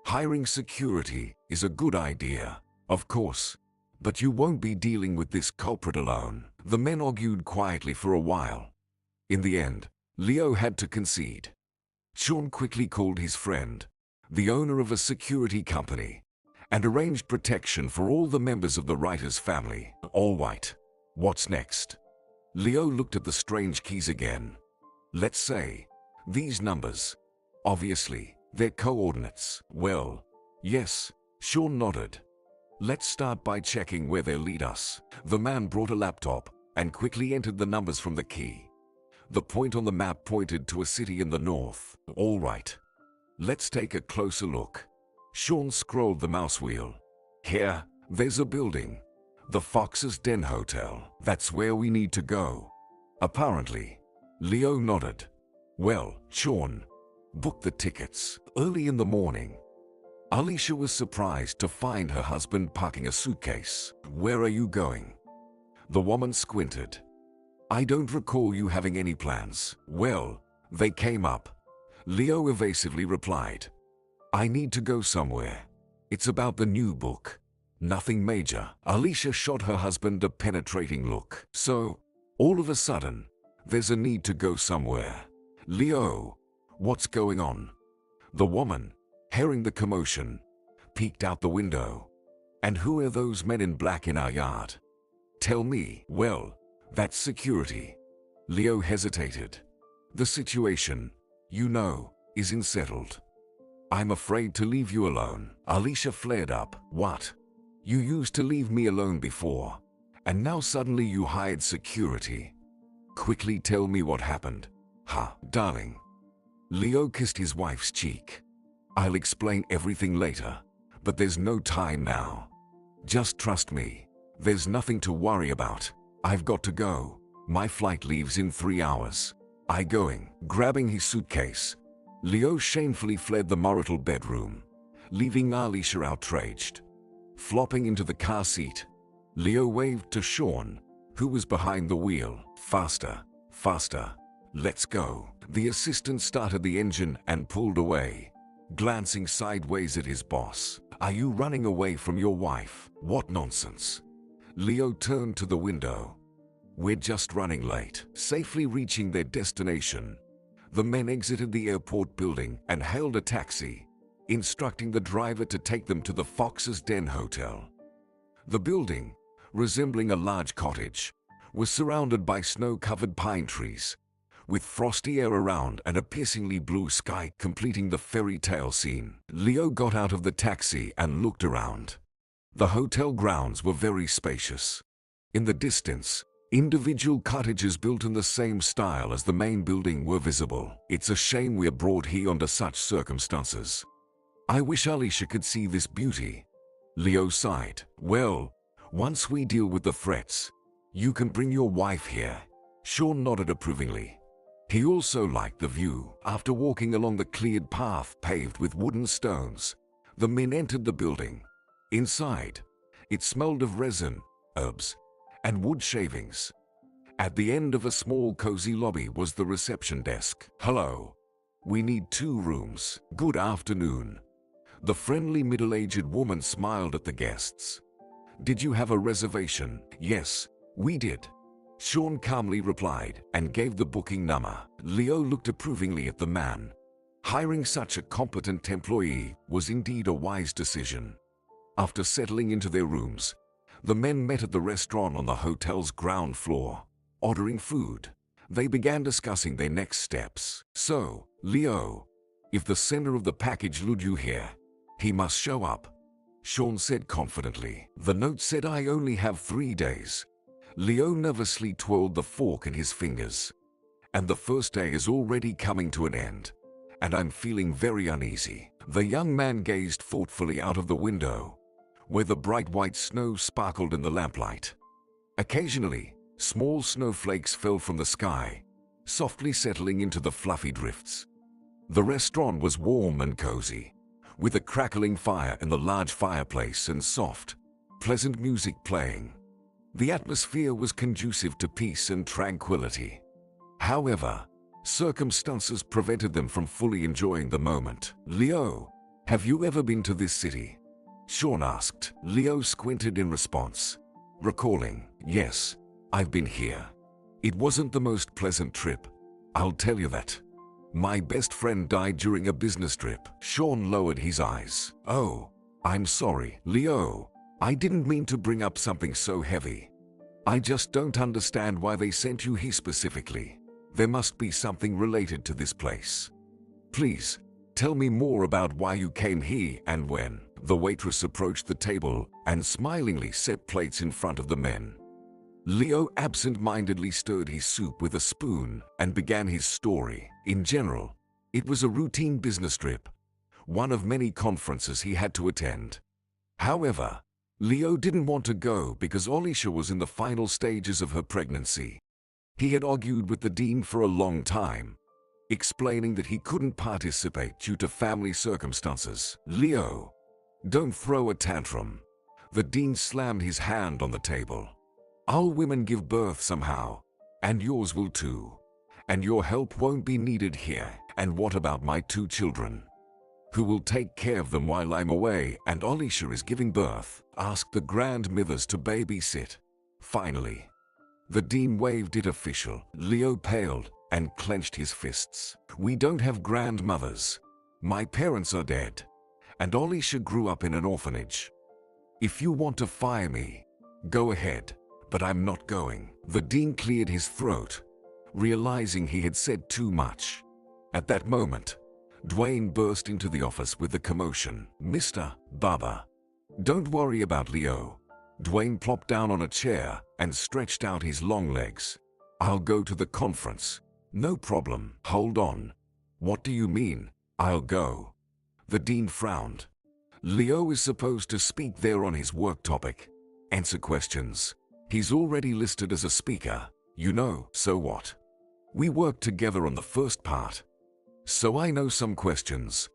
"Hiring security is a good idea, of course, but you won't be dealing with this culprit alone." The men argued quietly for a while. In the end, Leo had to concede. Sean quickly called his friend, the owner of a security company, and arranged protection for all the members of the writer's family. "All right, what's next?" Leo looked at the strange keys again. "Let's say, these numbers. Obviously, they're coordinates." "Well, yes," Sean nodded. "Let's start by checking where they'll lead us." The man brought a laptop and quickly entered the numbers from the key. The point on the map pointed to a city in the north. "All right, let's take a closer look." Sean scrolled the mouse wheel. "Here, there's a building. The Fox's Den Hotel. That's where we need to go." "Apparently." Leo nodded. "Well, Sean, book the tickets." Early in the morning, ALISHA was surprised to find her husband parking a suitcase. "Where are you going?" The woman squinted. "I don't recall you having any plans." "Well, they came up," Leo evasively replied. "I need to go somewhere. It's about the new book. Nothing major." ALISHA shot her husband a penetrating look. "So, all of a sudden, there's a need to go somewhere. Leo, what's going on?" The woman, hearing the commotion, peeked out the window. "And who are those men in black in our yard?" "Tell me." "Well, that's security." Leo hesitated. "The situation, you know, is unsettled. I'm afraid to leave you alone." ALISHA flared up. "What? You used to leave me alone before, and now suddenly you hired security. Quickly tell me what happened." "Ha, darling." Leo kissed his wife's cheek. "I'll explain everything later, but there's no time now. Just trust me. There's nothing to worry about. I've got to go. My flight leaves in 3 hours. I going." Grabbing his suitcase, Leo shamefully fled the marital bedroom, leaving ALISHA outraged. Flopping into the car seat, Leo waved to Sean, who was behind the wheel. "Faster, faster. Let's go." The assistant started the engine and pulled away, glancing sideways at his boss. "Are you running away from your wife?" "What nonsense." Leo turned to the window. "We're just running late." Safely reaching their destination, the men exited the airport building and hailed a taxi, instructing the driver to take them to the Fox's Den Hotel. The building, resembling a large cottage, was surrounded by snow-covered pine trees, with frosty air around and a piercingly blue sky completing the fairy tale scene. Leo got out of the taxi and looked around. The hotel grounds were very spacious. In the distance, individual cottages built in the same style as the main building were visible. It's a shame we're brought here under such circumstances. I wish ALISHA could see this beauty. Leo sighed. Well, once we deal with the threats, you can bring your wife here. Sean nodded approvingly. He also liked the view. After walking along the cleared path paved with wooden stones, the men entered the building. Inside, it smelled of resin, herbs, and wood shavings. At the end of a small cozy lobby was the reception desk. Hello. We need 2 rooms. Good afternoon. The friendly middle-aged woman smiled at the guests. Did you have a reservation? Yes, we did. Sean calmly replied and gave the booking number. Leo looked approvingly at the man. Hiring such a competent employee was indeed a wise decision. After settling into their rooms, the men met at the restaurant on the hotel's ground floor. Ordering food, they began discussing their next steps. So, Leo, if the sender of the package lured you here, he must show up, Sean said confidently. The note said I only have 3 days. Leo nervously twirled the fork in his fingers. And the first day is already coming to an end, and I'm feeling very uneasy. The young man gazed thoughtfully out of the window, where the bright white snow sparkled in the lamplight. Occasionally, small snowflakes fell from the sky, softly settling into the fluffy drifts. The restaurant was warm and cozy, with a crackling fire in the large fireplace and soft, pleasant music playing. The atmosphere was conducive to peace and tranquility. However, circumstances prevented them from fully enjoying the moment. Leo, have you ever been to this city? Sean asked. Leo squinted in response, recalling, yes, I've been here. It wasn't the most pleasant trip, I'll tell you that. My best friend died during a business trip. Sean lowered his eyes. Oh, I'm sorry, Leo. I didn't mean to bring up something so heavy. I just don't understand why they sent you here specifically. There must be something related to this place. Please, tell me more about why you came here and when. The waitress approached the table and smilingly set plates in front of the men. Leo absent-mindedly stirred his soup with a spoon and began his story. In general, it was a routine business trip, one of many conferences he had to attend. However, Leo didn't want to go because ALISHA was in the final stages of her pregnancy. He had argued with the dean for a long time, explaining that he couldn't participate due to family circumstances. Leo, don't throw a tantrum. The dean slammed his hand on the table. All women give birth somehow, and yours will too. And your help won't be needed here. And what about my 2 children? Who will take care of them while I'm away and ALISHA is giving birth? Ask the grandmothers to babysit. Finally, the dean waved it official. Leo paled and clenched his fists. We don't have grandmothers. My parents are dead, and ALISHA grew up in an orphanage. If you want to fire me, go ahead, but I'm not going. The dean cleared his throat, realizing he had said too much. At that moment, Dwayne burst into the office with a commotion. Mr. Barber, don't worry about Leo. Dwayne plopped down on a chair and stretched out his long legs. I'll go to the conference. No problem. Hold on. What do you mean, I'll go? The dean frowned. Leo is supposed to speak there on his work topic, answer questions. He's already listed as a speaker, you know. So what? We worked together on the first part, so I know some questions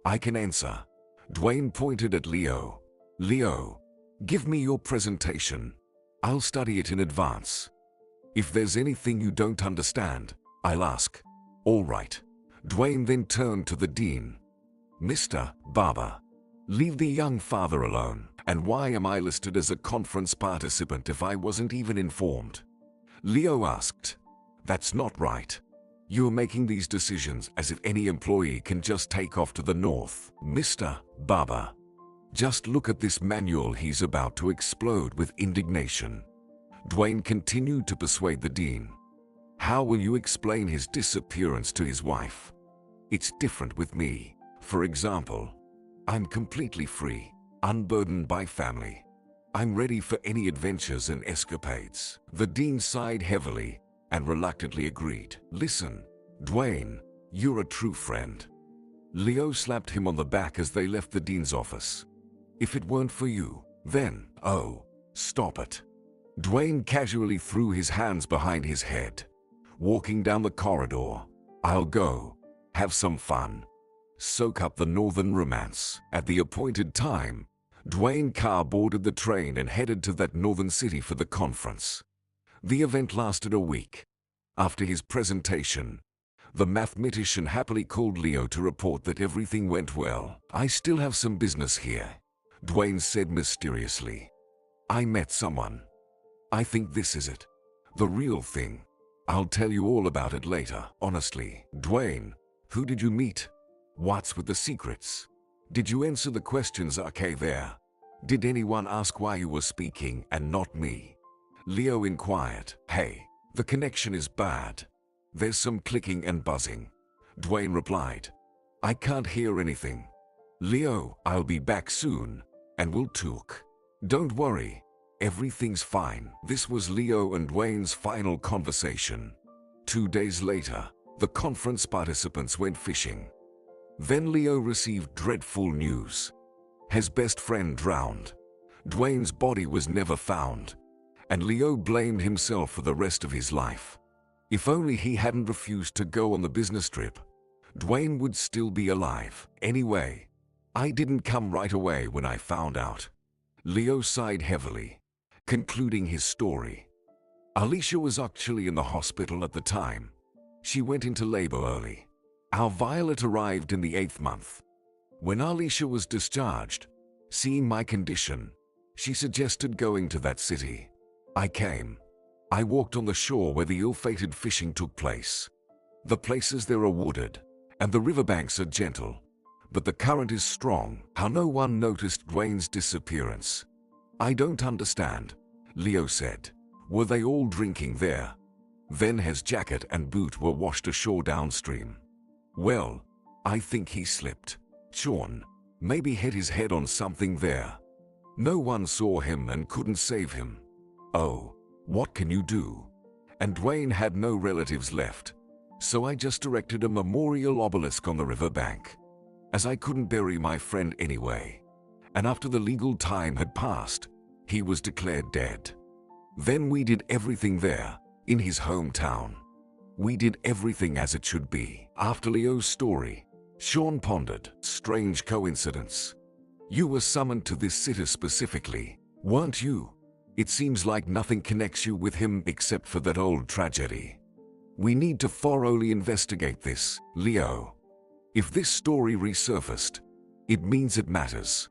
I can answer. Dwayne pointed at Leo. Leo, give me your presentation. I'll study it in advance. If there's anything you don't understand, I'll ask. All right. Dwayne then turned to the dean. Mr. Barber, leave the young father alone. And why am I listed as a conference participant if I wasn't even informed? Leo asked. That's not right. You're making these decisions as if any employee can just take off to the north. Mr. Barber, just look at this manual. He's about to explode with indignation. Dwayne continued to persuade the dean. How will you explain his disappearance to his wife? It's different with me. For example, I'm completely free, unburdened by family. I'm ready for any adventures and escapades. The dean sighed heavily and reluctantly agreed. Listen, Dwayne, you're a true friend. Leo slapped him on the back as they left the dean's office. If it weren't for you, then, oh, stop it. Dwayne casually threw his hands behind his head. Walking down the corridor, I'll go, have some fun, soak up the northern romance. At the appointed time, Dwayne Carr boarded the train and headed to that northern city for the conference. The event lasted a week. After his presentation, the mathematician happily called Leo to report that everything went well. I still have some business here, Dwayne said mysteriously. I met someone. I think this is it. The real thing. I'll tell you all about it later. Honestly, Dwayne, who did you meet? What's with the secrets? Did you answer the questions okay there? Did anyone ask why you were speaking and not me? Leo inquired. Hey, the connection is bad. There's some clicking and buzzing. Dwayne replied. I can't hear anything. Leo, I'll be back soon, and we'll talk. Don't worry, everything's fine. This was Leo and Dwayne's final conversation. 2 days later, the conference participants went fishing. Then Leo received dreadful news. His best friend drowned. Dwayne's body was never found, and Leo blamed himself for the rest of his life. If only he hadn't refused to go on the business trip, Dwayne would still be alive. Anyway, I didn't come right away when I found out. Leo sighed heavily, concluding his story. ALISHA was actually in the hospital at the time. She went into labor early. Our Violet arrived in the 8th month. When ALISHA was discharged, seeing my condition, she suggested going to that city. I came. I walked on the shore where the ill-fated fishing took place. The places there are wooded, and the riverbanks are gentle, but the current is strong. How no one noticed Dwayne's disappearance? I don't understand, Leo said. Were they all drinking there? Then his jacket and boot were washed ashore downstream. Well, I think he slipped. Sean, maybe hit his head on something there. No one saw him and couldn't save him. Oh, what can you do? And Dwayne had no relatives left, so I just erected a memorial obelisk on the riverbank, as I couldn't bury my friend anyway. And after the legal time had passed, he was declared dead. Then we did everything there, in his hometown. We did everything as it should be. After Leo's story, Sean pondered. Strange coincidence. You were summoned to this city specifically, weren't you? It seems like nothing connects you with him except for that old tragedy. We need to thoroughly investigate this, Leo. If this story resurfaced, it means it matters.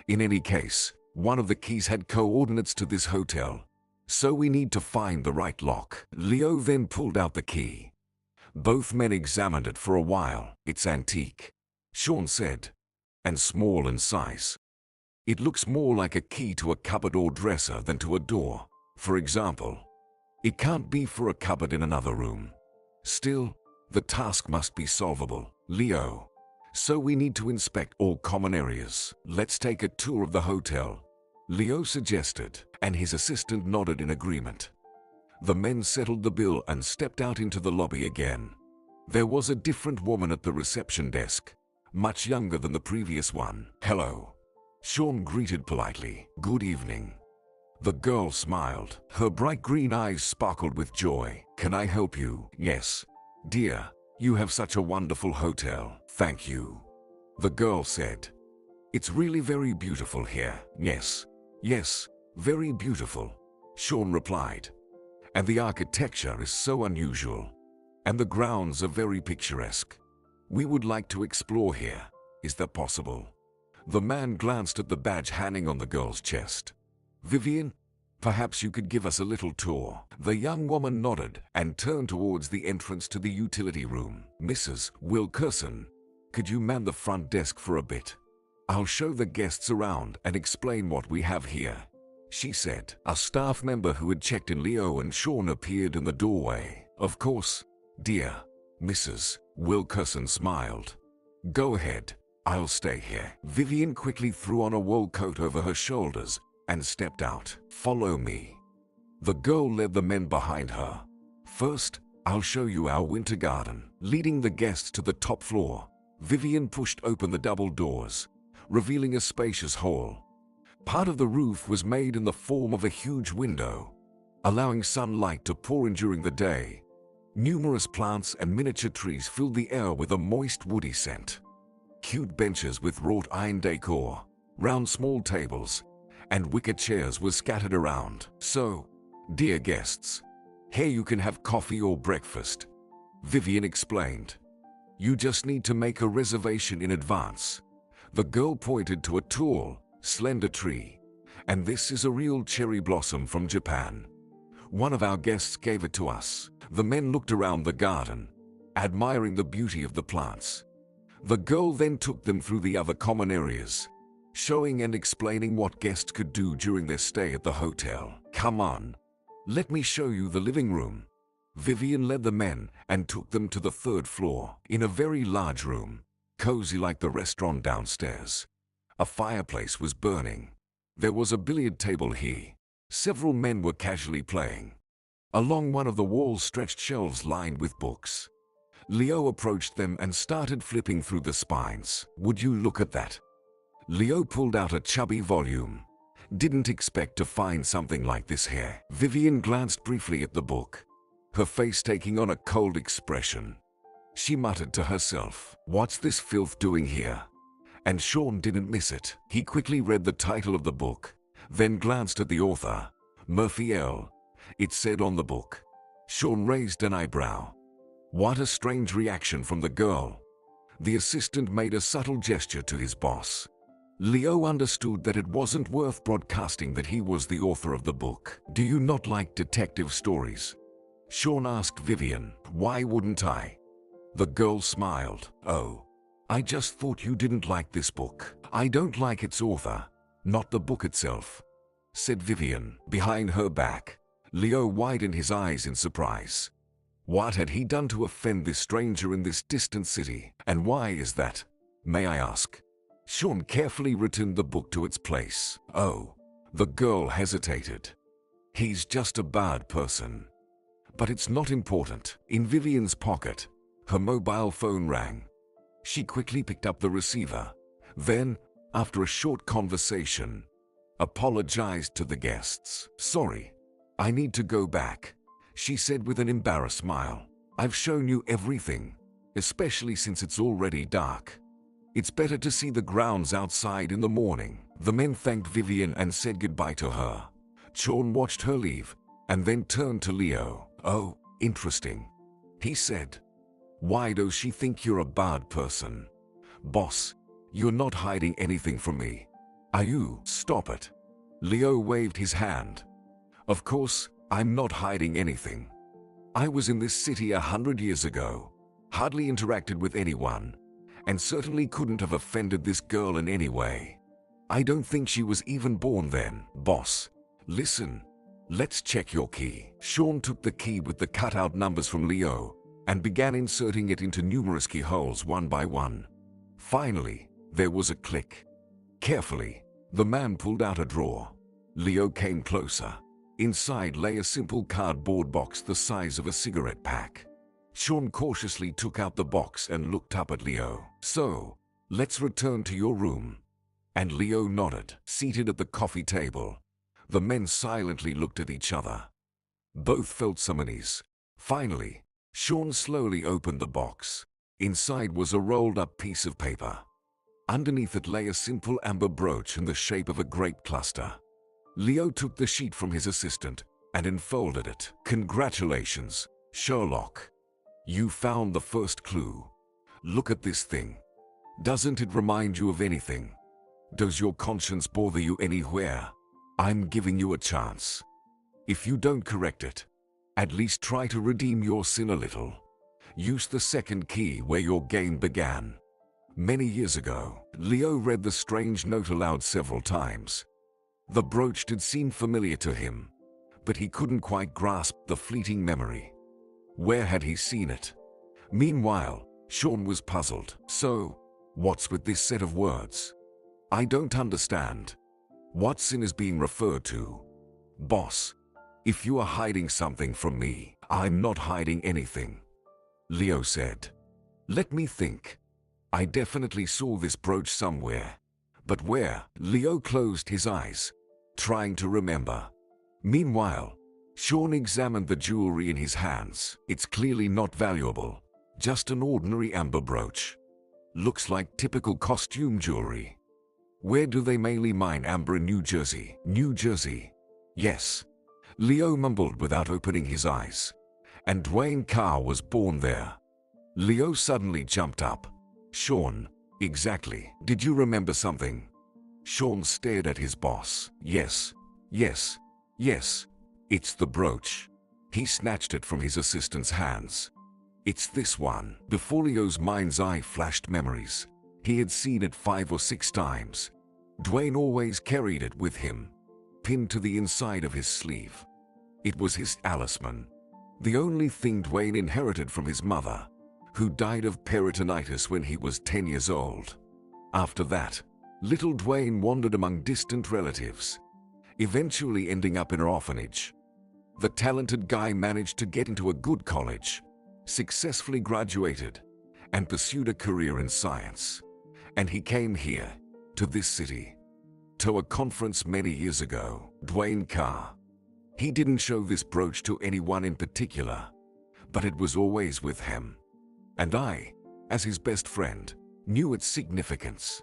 In any case, one of the keys had coordinates to this hotel, so we need to find the right lock. Leo then pulled out the key. Both men examined it for a while. It's antique, Sean said, and small in size. It looks more like a key to a cupboard or dresser than to a door, for example. It can't be for a cupboard in another room. Still, the task must be solvable, Leo. So we need to inspect all common areas. Let's take a tour of the hotel, Leo suggested, and his assistant nodded in agreement. The men settled the bill and stepped out into the lobby again. There was a different woman at the reception desk, much younger than the previous one. Hello, Sean greeted politely. Good evening. The girl smiled. Her bright green eyes sparkled with joy. Can I help you? Yes, dear. You have such a wonderful hotel. Thank you, the girl said. It's really very beautiful here. Yes, very beautiful, Sean replied. And the architecture is so unusual. And the grounds are very picturesque. We would like to explore here. Is that possible? The man glanced at the badge hanging on the girl's chest. Vivian, perhaps you could give us a little tour. The young woman nodded and turned towards the entrance to the utility room. Mrs. Wilkerson, could you man the front desk for a bit? I'll show the guests around and explain what we have here. she said. A staff member who had checked in Leo and Sean appeared in the doorway. Of course, dear Mrs. Wilkerson smiled. Go ahead, I'll stay here. Vivian quickly threw on a wool coat over her shoulders and stepped out. Follow me. The girl led the men behind her. First, I'll show you our winter garden. Leading the guests to the top floor, Vivian pushed open the double doors, revealing a spacious hall. Part of the roof was made in the form of a huge window, allowing sunlight to pour in during the day. Numerous plants and miniature trees filled the air with a moist woody scent. Cute benches with wrought iron decor, round small tables, and wicker chairs were scattered around. So, dear guests, here you can have coffee or breakfast, Vivian explained. You just need to make a reservation in advance. The girl pointed to a tall, slender tree. And this is a real cherry blossom from Japan. One of our guests gave it to us. The men looked around the garden, admiring the beauty of the plants. The girl then took them through the other common areas, showing and explaining what guests could do during their stay at the hotel. Come on, let me show you the living room. Vivian led the men and took them to the third floor. In a very large room, cozy like the restaurant downstairs, a fireplace was burning. There was a billiard table here. Several men were casually playing. Along one of the walls stretched shelves lined with books. Leo approached them and started flipping through the spines. Would you look at that? Leo pulled out a chubby volume. Didn't expect to find something like this here. Vivian glanced briefly at the book, her face taking on a cold expression. She muttered to herself, "What's this filth doing here?" And Sean didn't miss it. He quickly read the title of the book, then glanced at the author, Murphy L. It said on the book. Sean raised an eyebrow. What a strange reaction from the girl. The assistant made a subtle gesture to his boss. Leo understood that it wasn't worth broadcasting that he was the author of the book. Do you not like detective stories? Sean asked Vivian. Why wouldn't I? The girl smiled. Oh, I just thought you didn't like this book. I don't like its author, not the book itself, said Vivian. Behind her back, Leo widened his eyes in surprise. What had he done to offend this stranger in this distant city? And why is that, may I ask? Sean carefully returned the book to its place. Oh, the girl hesitated. He's just a bad person. But it's not important. In Vivian's pocket, her mobile phone rang. She quickly picked up the receiver. Then, after a short conversation, apologized to the guests. Sorry, I need to go back, she said with an embarrassed smile. I've shown you everything, especially since it's already dark. It's better to see the grounds outside in the morning. The men thanked Vivian and said goodbye to her. Sean watched her leave and then turned to Leo. Oh, interesting, he said. Why does she think you're a bad person? Boss, you're not hiding anything from me, are you? Stop it. Leo waved his hand. Of course, I'm not hiding anything. I was in this city 100 years ago, hardly interacted with anyone, and certainly couldn't have offended this girl in any way. I don't think she was even born then. Boss, listen, let's check your key. Sean took the key with the cutout numbers from Leo and began inserting it into numerous keyholes one by one. Finally, there was a click. Carefully, the man pulled out a drawer. Leo came closer. Inside lay a simple cardboard box the size of a cigarette pack. Sean cautiously took out the box and looked up at Leo. So, let's return to your room. And Leo nodded. Seated at the coffee table, the men silently looked at each other. Both felt some unease. Finally, Sean slowly opened the box. Inside was a rolled-up piece of paper. Underneath it lay a simple amber brooch in the shape of a grape cluster. Leo took the sheet from his assistant and unfolded it. Congratulations, Sherlock. You found the first clue. Look at this thing. Doesn't it remind you of anything? Does your conscience bother you anywhere? I'm giving you a chance. If you don't correct it, at least try to redeem your sin a little. Use the second key where your game began. Many years ago, Leo read the strange note aloud several times. The brooch did seem familiar to him, but he couldn't quite grasp the fleeting memory. Where had he seen it? Meanwhile, Sean was puzzled. So, what's with this set of words? I don't understand. What sin is being referred to? Boss, if you are hiding something from me, I'm not hiding anything, Leo said. Let me think. I definitely saw this brooch somewhere. But where? Leo closed his eyes, trying to remember. Meanwhile, Sean examined the jewelry in his hands. It's clearly not valuable, just an ordinary amber brooch. Looks like typical costume jewelry. Where do they mainly mine amber in New Jersey? New Jersey. Yes, Leo mumbled without opening his eyes. And Dwayne Carr was born there. Leo suddenly jumped up. Sean, exactly. Did you remember something? Sean stared at his boss. Yes, yes, yes. It's the brooch. He snatched it from his assistant's hands. It's this one. Before Leo's mind's eye flashed memories. He had seen it 5 or 6 times. Dwayne always carried it with him, pinned to the inside of his sleeve. It was his talisman, the only thing Dwayne inherited from his mother, who died of peritonitis when he was 10 years old. After that, little Dwayne wandered among distant relatives, eventually ending up in an orphanage. The talented guy managed to get into a good college, successfully graduated, and pursued a career in science. And he came here, to this city, to a conference many years ago. Dwayne Carr. He didn't show this brooch to anyone in particular, but it was always with him. And I, as his best friend, knew its significance.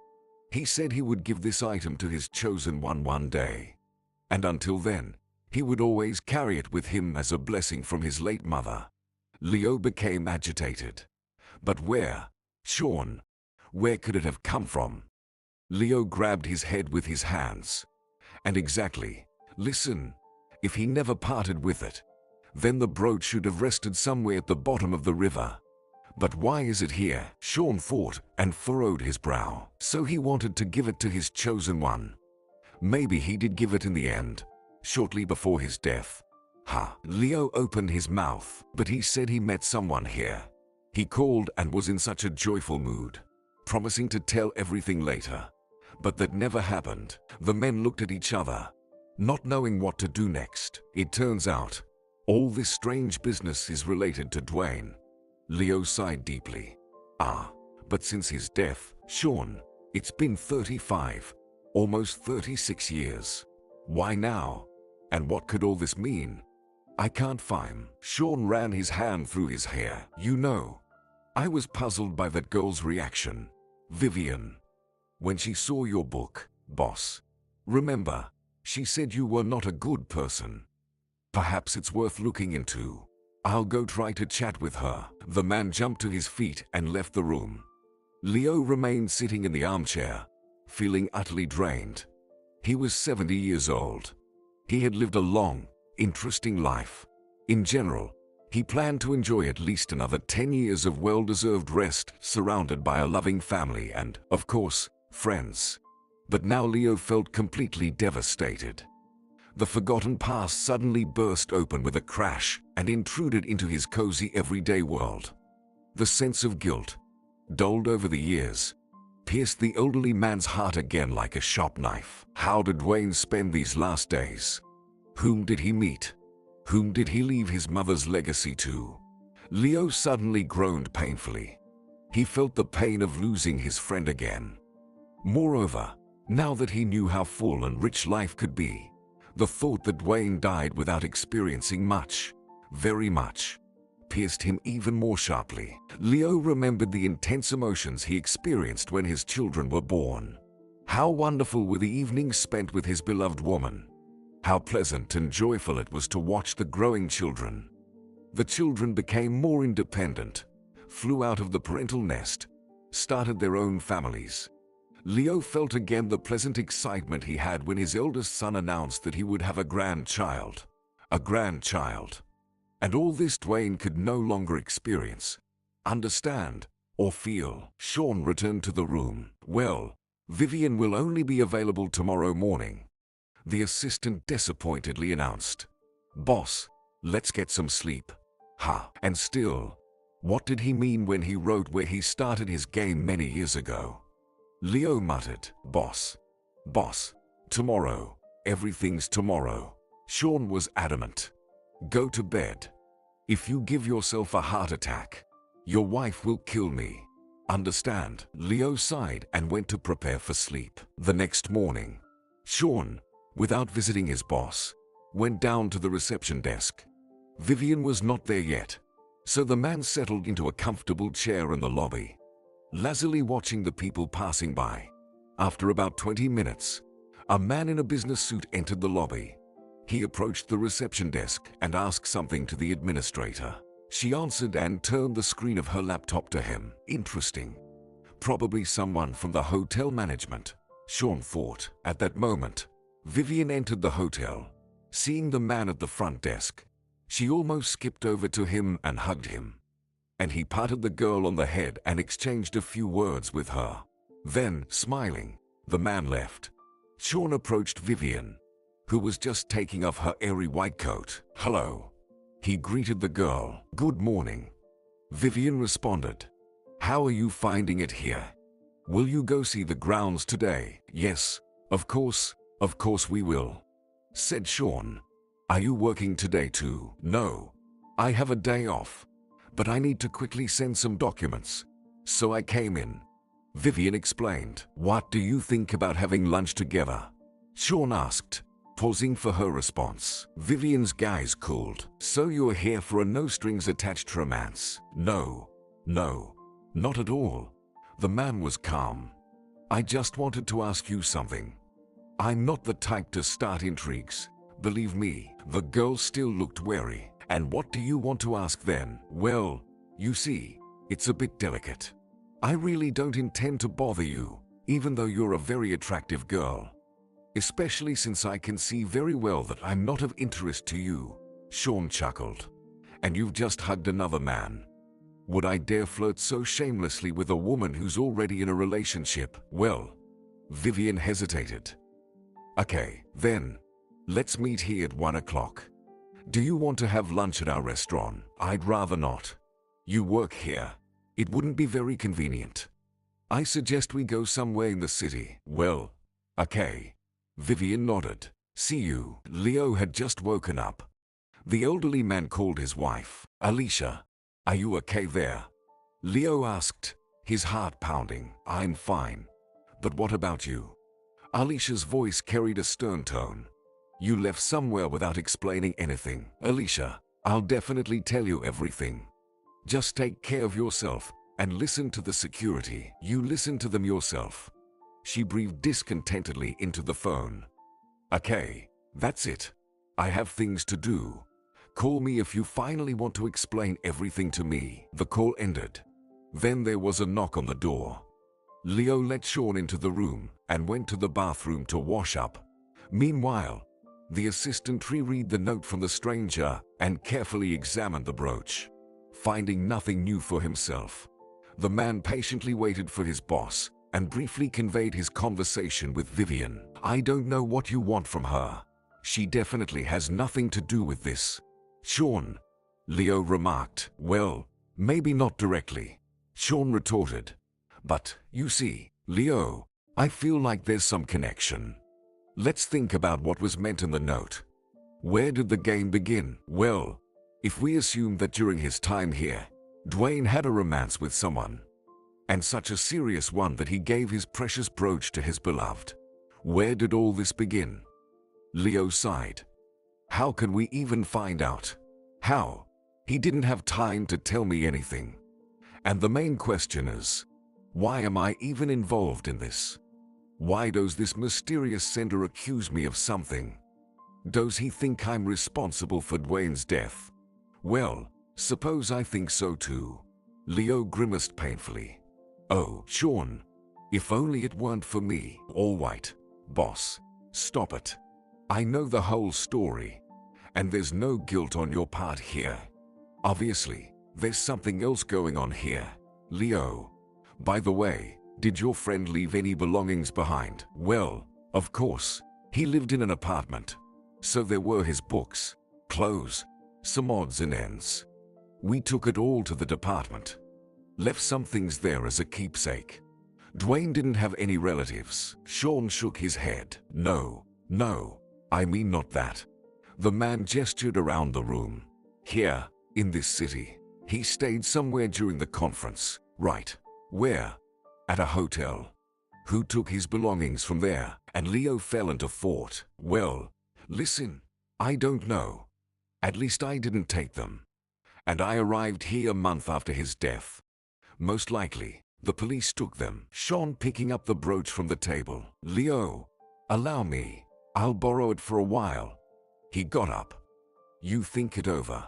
He said he would give this item to his chosen one day. And until then, he would always carry it with him as a blessing from his late mother. Leo became agitated. But where? Sean, where could it have come from? Leo grabbed his head with his hands. And exactly, listen, if he never parted with it, then the brooch should have rested somewhere at the bottom of the river. But why is it here? Sean thought and furrowed his brow. So he wanted to give it to his chosen one. Maybe he did give it in the end, shortly before his death. Leo opened his mouth, but he said he met someone here. He called and was in such a joyful mood, promising to tell everything later. But that never happened. The men looked at each other, not knowing what to do next. It turns out, all this strange business is related to Dwayne. Leo sighed deeply. But since his death, Sean, it's been 35, almost 36 years. Why now? And what could all this mean? I can't find. Sean ran his hand through his hair. You know, I was puzzled by that girl's reaction, Vivian, when she saw your book, boss. Remember, she said you were not a good person. Perhaps it's worth looking into. I'll go try to chat with her. The man jumped to his feet and left the room. Leo remained sitting in the armchair, feeling utterly drained. He was 70 years old. He had lived a long, interesting life. In general, he planned to enjoy at least another 10 years of well-deserved rest, surrounded by a loving family and, of course, friends. But now Leo felt completely devastated. The forgotten past suddenly burst open with a crash and intruded into his cozy everyday world. The sense of guilt, dulled over the years, pierced the elderly man's heart again like a sharp knife. How did Dwayne spend these last days? Whom did he meet? Whom did he leave his mother's legacy to? Leo suddenly groaned painfully. He felt the pain of losing his friend again. Moreover, now that he knew how full and rich life could be, the thought that Dwayne died without experiencing much, very much, pierced him even more sharply. Leo remembered the intense emotions he experienced when his children were born. How wonderful were the evenings spent with his beloved woman. How pleasant and joyful it was to watch the growing children. The children became more independent, flew out of the parental nest, started their own families. Leo felt again the pleasant excitement he had when his eldest son announced that he would have a grandchild. A grandchild. And all this Dwayne could no longer experience, understand, or feel. Sean returned to the room. Well, Vivian will only be available tomorrow morning. The assistant disappointedly announced, "Boss, let's get some sleep." Ha! And still, what did he mean when he wrote where he started his game many years ago? Leo muttered, Boss, tomorrow, everything's tomorrow." Sean was adamant. "Go to bed. If you give yourself a heart attack, your wife will kill me. Understand?" Leo sighed and went to prepare for sleep. The next morning, Sean, without visiting his boss, went down to the reception desk. Vivian was not there yet, so the man settled into a comfortable chair in the lobby, lazily watching the people passing by. After about 20 minutes, a man in a business suit entered the lobby. He approached the reception desk and asked something to the administrator. She answered and turned the screen of her laptop to him. Interesting. Probably someone from the hotel management, Sean thought. At that moment, Vivian entered the hotel. Seeing the man at the front desk, she almost skipped over to him and hugged him. And he patted the girl on the head and exchanged a few words with her. Then, smiling, the man left. Sean approached Vivian, who was just taking off her airy white coat. "Hello." He greeted the girl. "Good morning." Vivian responded. "How are you finding it here? Will you go see the grounds today?" "Yes, of course we will," said Sean. "Are you working today too?" "No, I have a day off, but I need to quickly send some documents, so I came in," Vivian explained. "What do you think about having lunch together?" Sean asked, pausing for her response. Vivian's gaze cooled. "So you're here for a no-strings-attached romance?" No, not at all." The man was calm. "I just wanted to ask you something. I'm not the type to start intrigues, believe me." The girl still looked wary. "And what do you want to ask then?" "Well, you see, it's a bit delicate. I really don't intend to bother you, even though you're a very attractive girl. Especially since I can see very well that I'm not of interest to you." Sean chuckled. "And you've just hugged another man. Would I dare flirt so shamelessly with a woman who's already in a relationship?" "Well," Vivian hesitated. "Okay, then, let's meet here at 1 o'clock. Do you want to have lunch at our restaurant?" "I'd rather not. You work here. It wouldn't be very convenient. I suggest we go somewhere in the city." "Well, okay." Vivian nodded. "See you." Leo had just woken up. The elderly man called his wife. "ALISHA, are you okay there?" Leo asked, his heart pounding. "I'm fine. But what about you?" ALISHA's voice carried a stern tone. "You left somewhere without explaining anything." "ALISHA, I'll definitely tell you everything. Just take care of yourself and listen to the security." "You listen to them yourself." She breathed discontentedly into the phone. "Okay, that's it. I have things to do. Call me if you finally want to explain everything to me." The call ended. Then there was a knock on the door. Leo let Sean into the room and went to the bathroom to wash up. Meanwhile, the assistant reread the note from the stranger and carefully examined the brooch. Finding nothing new for himself, the man patiently waited for his boss and briefly conveyed his conversation with Vivian. "I don't know what you want from her. She definitely has nothing to do with this, Sean," Leo remarked. "Well, maybe not directly," Sean retorted. "But, you see, Leo, I feel like there's some connection. Let's think about what was meant in the note. Where did the game begin?" "Well, if we assume that during his time here, Dwayne had a romance with someone, and such a serious one that he gave his precious brooch to his beloved. Where did all this begin?" Leo sighed. "How can we even find out? How? He didn't have time to tell me anything. And the main question is, why am I even involved in this? Why does this mysterious sender accuse me of something? Does he think I'm responsible for Dwayne's death? Well, suppose I think so too." Leo grimaced painfully. "Oh, Sean, if only it weren't for me." "All right, boss, stop it. I know the whole story, and there's no guilt on your part here. Obviously, there's something else going on here. Leo, by the way, did your friend leave any belongings behind?" "Well, of course. He lived in an apartment, so there were his books, clothes, some odds and ends. We took it all to the department. Left some things there as a keepsake. Dwayne didn't have any relatives. Sean shook his head. No, I mean not that. The man gestured around the room. Here, in this city. He stayed somewhere during the conference. Right. Where? At a hotel. Who took his belongings from there? And Leo fell into thought. Well, listen, I don't know. At least I didn't take them. And I arrived here a month after his death. Most likely, the police took them. Sean picking up the brooch from the table. Leo, allow me. I'll borrow it for a while. He got up. You think it over.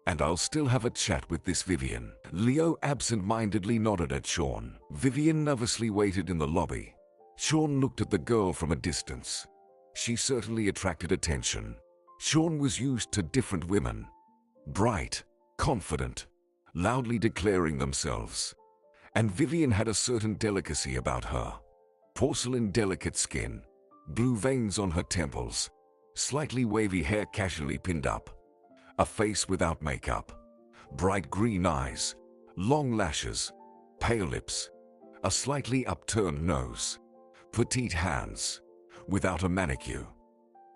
And I'll still have a chat with this Vivian. Leo absent-mindedly nodded at Sean. Vivian nervously waited in the lobby. Sean looked at the girl from a distance. She certainly attracted attention. Sean was used to different women. Bright, confident, loudly declaring themselves. And Vivian had a certain delicacy about her. Porcelain delicate skin, blue veins on her temples, slightly wavy hair casually pinned up. A face without makeup, bright green eyes, long lashes, pale lips, a slightly upturned nose, petite hands, without a manicure.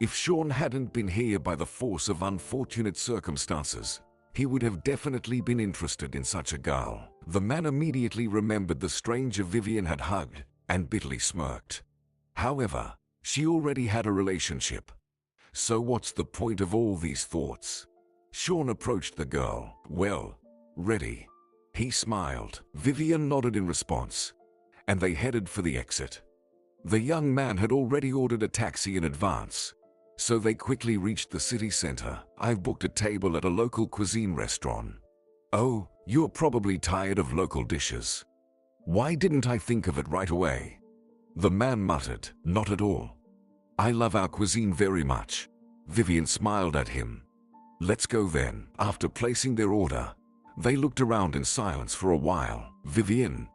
If Sean hadn't been here by the force of unfortunate circumstances, he would have definitely been interested in such a girl. The man immediately remembered the stranger Vivian had hugged and bitterly smirked. However, she already had a relationship. So what's the point of all these thoughts? Sean approached the girl. Well, ready? He smiled. Vivian nodded in response, and they headed for the exit. The young man had already ordered a taxi in advance, so they quickly reached the city center. I've booked a table at a local cuisine restaurant. Oh, you're probably tired of local dishes. Why didn't I think of it right away? The man muttered. Not at all. I love our cuisine very much. Vivian smiled at him. Let's go then. After placing their order, they looked around in silence for a while. Vivian,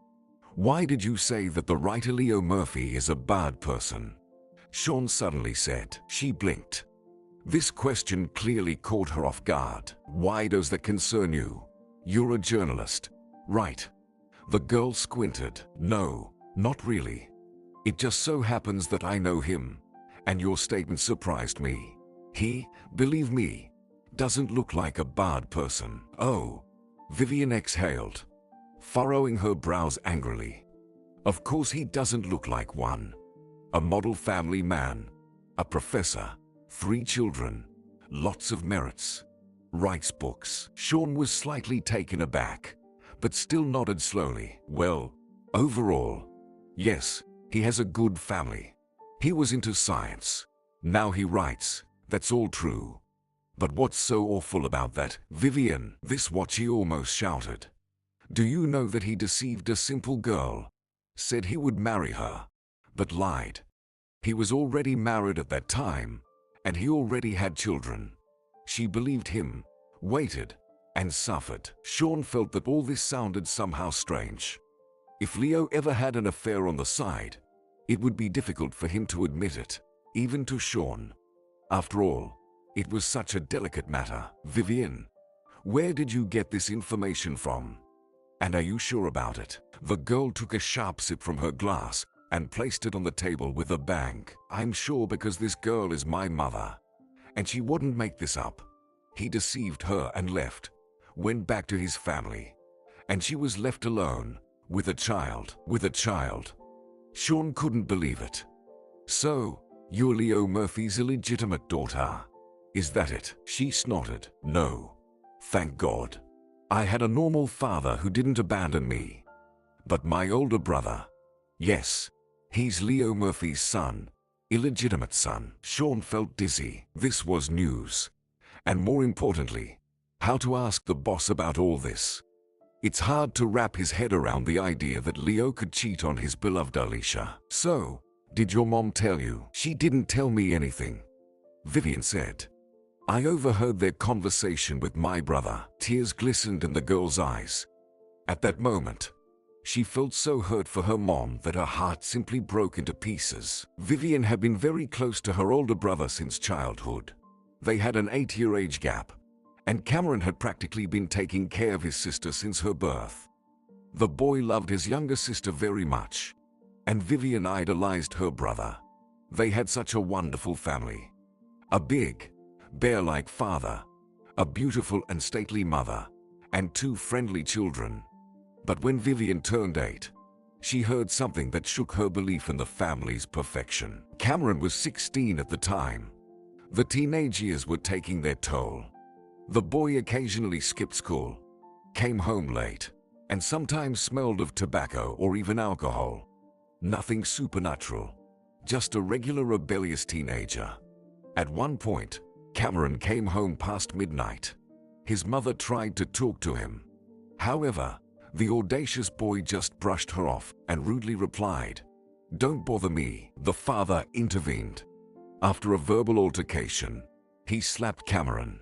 why did you say that the writer Leo Murphy is a bad person? Sean suddenly said. She blinked. This question clearly caught her off guard. Why does that concern you? You're a journalist, right? The girl squinted. No, not really. It just so happens that I know him, and your statement surprised me. He, believe me, doesn't look like a bad person. Oh, Vivian exhaled, furrowing her brows angrily. Of course he doesn't look like one. A model family man, a professor, 3 children, lots of merits, writes books. Sean was slightly taken aback, but still nodded slowly. Well, overall, yes, he has a good family. He was into science. Now he writes. That's all true. But what's so awful about that? Vivian, this what she almost shouted. Do you know that he deceived a simple girl? Said he would marry her, but lied. He was already married at that time, and he already had children. She believed him, waited, and suffered. Sean felt that all this sounded somehow strange. If Leo ever had an affair on the side, it would be difficult for him to admit it, even to Sean. After all, it was such a delicate matter. Vivian, where did you get this information from? And are you sure about it? The girl took a sharp sip from her glass and placed it on the table with a bang. I'm sure because this girl is my mother, and she wouldn't make this up. He deceived her and left, went back to his family, and she was left alone, with a child. Sean couldn't believe it. So, you're Leo Murphy's illegitimate daughter. Is that it? She snorted. No. Thank God. I had a normal father who didn't abandon me. But my older brother, yes, he's Leo Murphy's son, illegitimate son. Sean felt dizzy. This was news. And more importantly, how to ask the boss about all this. It's hard to wrap his head around the idea that Leo could cheat on his beloved ALISHA. So, did your mom tell you? She didn't tell me anything, Vivian said. I overheard their conversation with my brother. Tears glistened in the girl's eyes. At that moment, She felt so hurt for her mom that her heart simply broke into pieces. Vivian had been very close to her older brother since childhood. They had an 8-year age gap, and Cameron had practically been taking care of his sister since her birth. The boy loved his younger sister very much, and Vivian idolized her brother. They had such a wonderful family. A big, bear-like father, a beautiful and stately mother, and 2 friendly children. But when Vivian turned 8, she heard something that shook her belief in the family's perfection. Cameron was 16 at the time. The teenage years were taking their toll. The boy occasionally skipped school, came home late, and sometimes smelled of tobacco or even alcohol. Nothing supernatural, just a regular rebellious teenager. At one point, Cameron came home past midnight. His mother tried to talk to him. However, the audacious boy just brushed her off and rudely replied, "Don't bother me." The father intervened. After a verbal altercation, he slapped Cameron.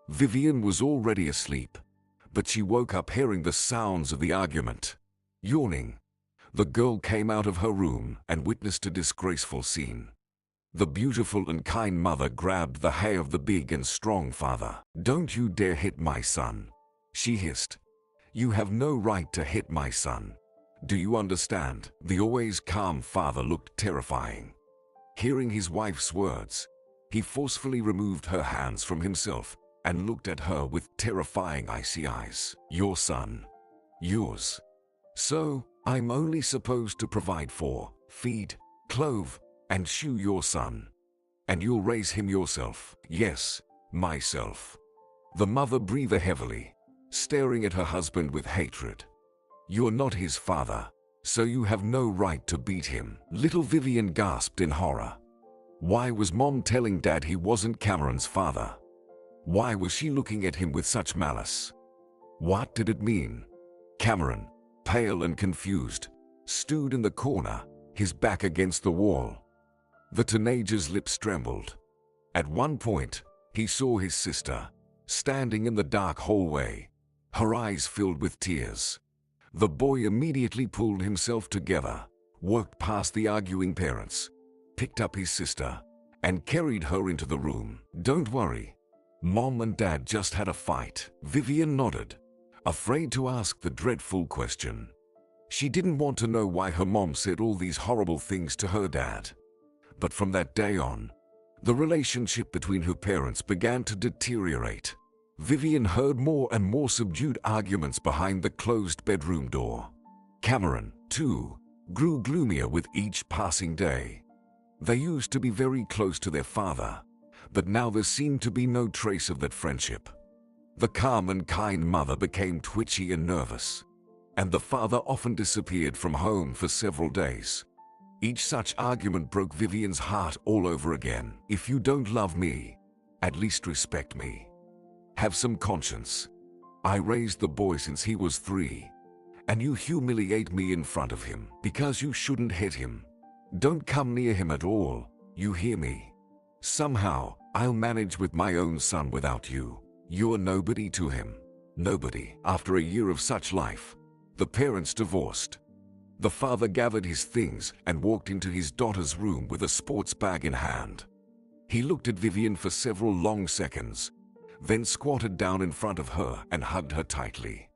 Vivian was already asleep, but she woke up hearing the sounds of the argument. Yawning, the girl came out of her room and witnessed a disgraceful scene. The beautiful and kind mother grabbed the hair of the big and strong father. "Don't you dare hit my son," she hissed. "You have no right to hit my son. Do you understand?" The always calm father looked terrifying. Hearing his wife's words, he forcefully removed her hands from himself and looked at her with terrifying icy eyes. "Your son. Yours. So, I'm only supposed to provide for, feed, clothe, and shoe your son. And you'll raise him yourself?" "Yes, myself." The mother breathed heavily, staring at her husband with hatred. "You're not his father, so you have no right to beat him." Little Vivian gasped in horror. Why was Mom telling Dad he wasn't Cameron's father? Why was she looking at him with such malice? What did it mean? Cameron, pale and confused, stood in the corner, his back against the wall. The teenager's lips trembled. At one point, he saw his sister, standing in the dark hallway, her eyes filled with tears. The boy immediately pulled himself together, walked past the arguing parents, picked up his sister, and carried her into the room. "Don't worry. Mom and Dad just had a fight." Vivian nodded, afraid to ask the dreadful question. She didn't want to know why her mom said all these horrible things to her dad. But from that day on, the relationship between her parents began to deteriorate. Vivian heard more and more subdued arguments behind the closed bedroom door. Cameron, too, grew gloomier with each passing day. They used to be very close to their father, but now there seemed to be no trace of that friendship. The calm and kind mother became twitchy and nervous, and the father often disappeared from home for several days. Each such argument broke Vivian's heart all over again. "If you don't love me, at least respect me. Have some conscience. I raised the boy since he was 3, and you humiliate me in front of him because you shouldn't hit him. Don't come near him at all, you hear me? Somehow, I'll manage with my own son without you. You're nobody to him. Nobody." After a year of such life, the parents divorced. The father gathered his things and walked into his daughter's room with a sports bag in hand. He looked at Vivian for several long seconds, then squatted down in front of her and hugged her tightly.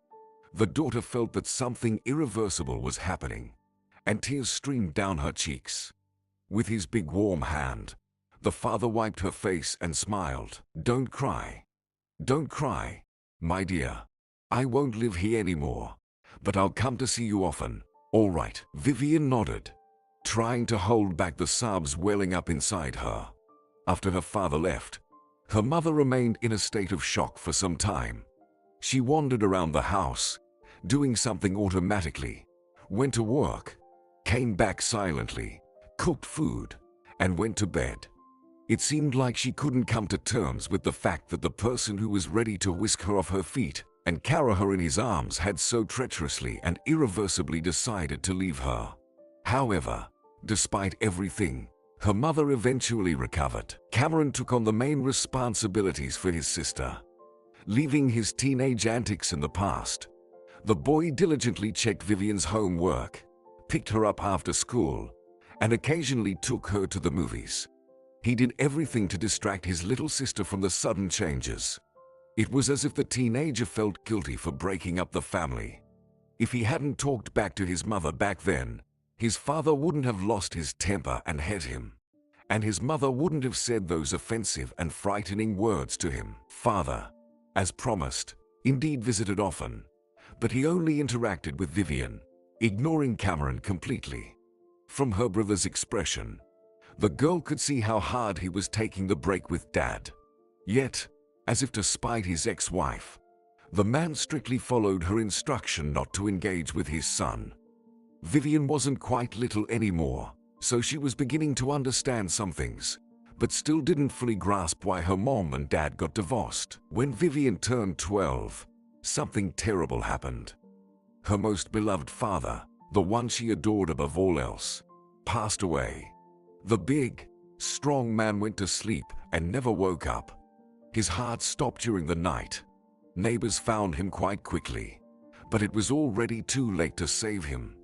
The daughter felt that something irreversible was happening, and tears streamed down her cheeks. With his big warm hand, the father wiped her face and smiled. "Don't cry. Don't cry, my dear. I won't live here anymore, but I'll come to see you often, all right?" Vivian nodded, trying to hold back the sobs welling up inside her. After her father left, her mother remained in a state of shock for some time. She wandered around the house, doing something automatically, went to work, came back silently, cooked food, and went to bed. It seemed like she couldn't come to terms with the fact that the person who was ready to whisk her off her feet and carry her in his arms had so treacherously and irreversibly decided to leave her. However, despite everything, her mother eventually recovered. Cameron took on the main responsibilities for his sister. Leaving his teenage antics in the past, The boy diligently checked Vivian's homework, picked her up after school, and occasionally took her to the movies. He did everything to distract his little sister from the sudden changes. It was as if the teenager felt guilty for breaking up the family. If he hadn't talked back to his mother back then, his father wouldn't have lost his temper and hit him. And his mother wouldn't have said those offensive and frightening words to him. Father, as promised, indeed visited often, but he only interacted with Vivian, ignoring Cameron completely. From her brother's expression, the girl could see how hard he was taking the break with Dad. Yet, as if to spite his ex-wife, the man strictly followed her instruction not to engage with his son. Vivian wasn't quite little anymore, so she was beginning to understand some things, but still didn't fully grasp why her mom and dad got divorced. When Vivian turned 12, something terrible happened. Her most beloved father, the one she adored above all else, passed away. The big, strong man went to sleep and never woke up. His heart stopped during the night. Neighbors found him quite quickly, but it was already too late to save him.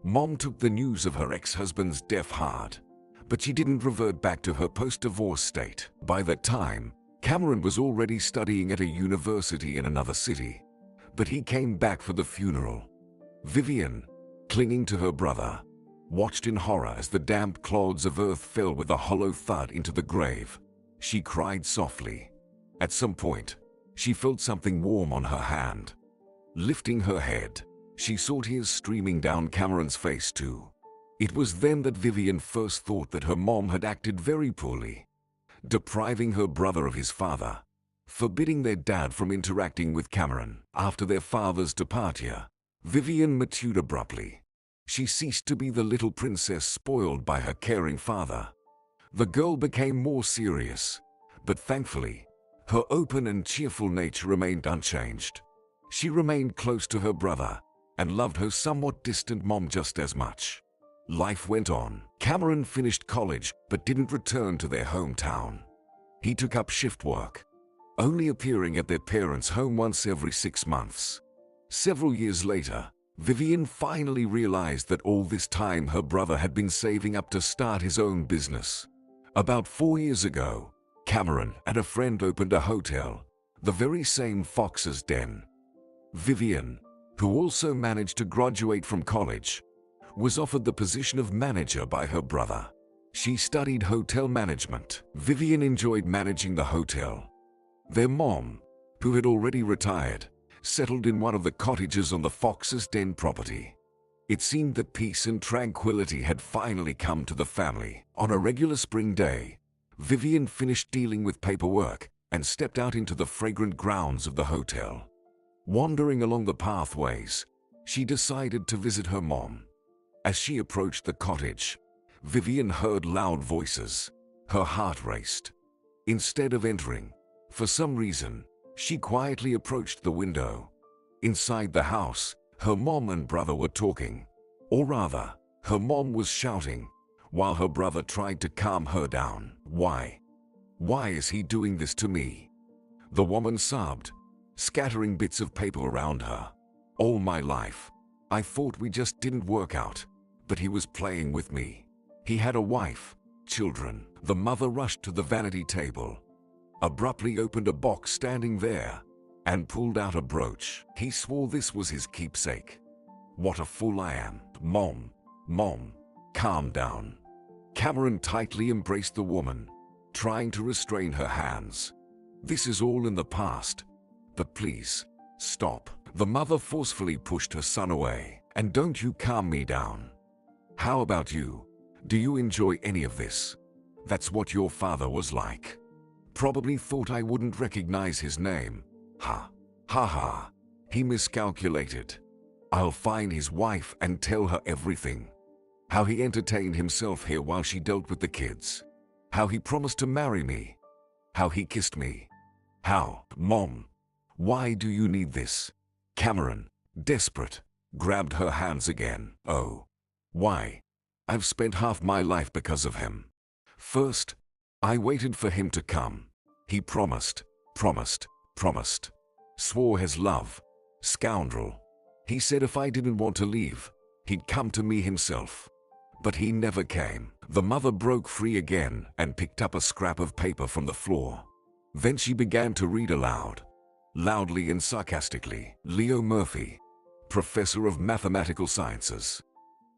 Mom took the news of her ex-husband's death hard, but she didn't revert back to her post-divorce state. By that time, Cameron was already studying at a university in another city, but he came back for the funeral. Vivian, clinging to her brother, watched in horror as the damp clods of earth fell with a hollow thud into the grave. She cried softly. At some point, she felt something warm on her hand. Lifting her head, she saw tears streaming down Cameron's face too. It was then that Vivian first thought that her mom had acted very poorly, depriving her brother of his father, forbidding their dad from interacting with Cameron. After their father's departure, Vivian matured abruptly. She ceased to be the little princess spoiled by her caring father. The girl became more serious, but thankfully, her open and cheerful nature remained unchanged. She remained close to her brother and loved her somewhat distant mom just as much. Life went on. Cameron finished college but didn't return to their hometown. He took up shift work, only appearing at their parents' home once every 6 months. Several years later, Vivian finally realized that all this time her brother had been saving up to start his own business. About 4 years ago, Cameron and a friend opened a hotel, the very same Fox's Den. Vivian, who also managed to graduate from college, was offered the position of manager by her brother. She studied hotel management. Vivian enjoyed managing the hotel. Their mom, who had already retired, settled in one of the cottages on the Fox's Den property. It seemed that peace and tranquility had finally come to the family. On a regular spring day, Vivian finished dealing with paperwork and stepped out into the fragrant grounds of the hotel. Wandering along the pathways, she decided to visit her mom. As she approached the cottage, Vivian heard loud voices. Her heart raced. Instead of entering, for some reason, she quietly approached the window. Inside the house, her mom and brother were talking. Or rather, her mom was shouting, while her brother tried to calm her down. Why? Why is he doing this to me? The woman sobbed, scattering bits of paper around her. All my life, I thought we just didn't work out, but he was playing with me. He had a wife, children. The mother rushed to the vanity table, abruptly opened a box standing there, and pulled out a brooch. He swore this was his keepsake. What a fool I am. Mom, calm down. Cameron tightly embraced the woman, trying to restrain her hands. This is all in the past, but please, stop. The mother forcefully pushed her son away. And don't you calm me down. How about you? Do you enjoy any of this? That's what your father was like. Probably thought I wouldn't recognize his name. Ha ha. He miscalculated. I'll find his wife and tell her everything. How he entertained himself here while she dealt with the kids. How he promised to marry me. How he kissed me. How? Mom, why do you need this? Cameron, desperate, grabbed her hands again. Oh, why? I've spent half my life because of him. First, I waited for him to come. He promised. Swore his love. Scoundrel. He said if I didn't want to leave, he'd come to me himself. But he never came. The mother broke free again and picked up a scrap of paper from the floor. Then she began to read aloud, loudly and sarcastically. Leo Murphy, professor of mathematical sciences.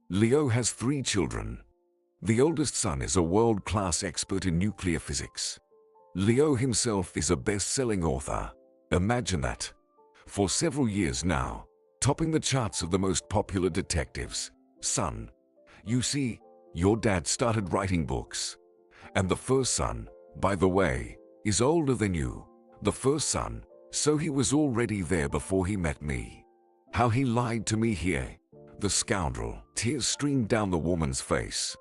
Leo has 3 children. The oldest son is a world-class expert in nuclear physics. Leo himself is a best-selling author. Imagine that. For several years now, topping the charts of the most popular detectives. Son, you see, your dad started writing books. And the first son, by the way, is older than you. The first son, so he was already there before he met me. How he lied to me here. The scoundrel. Tears streamed down the woman's face.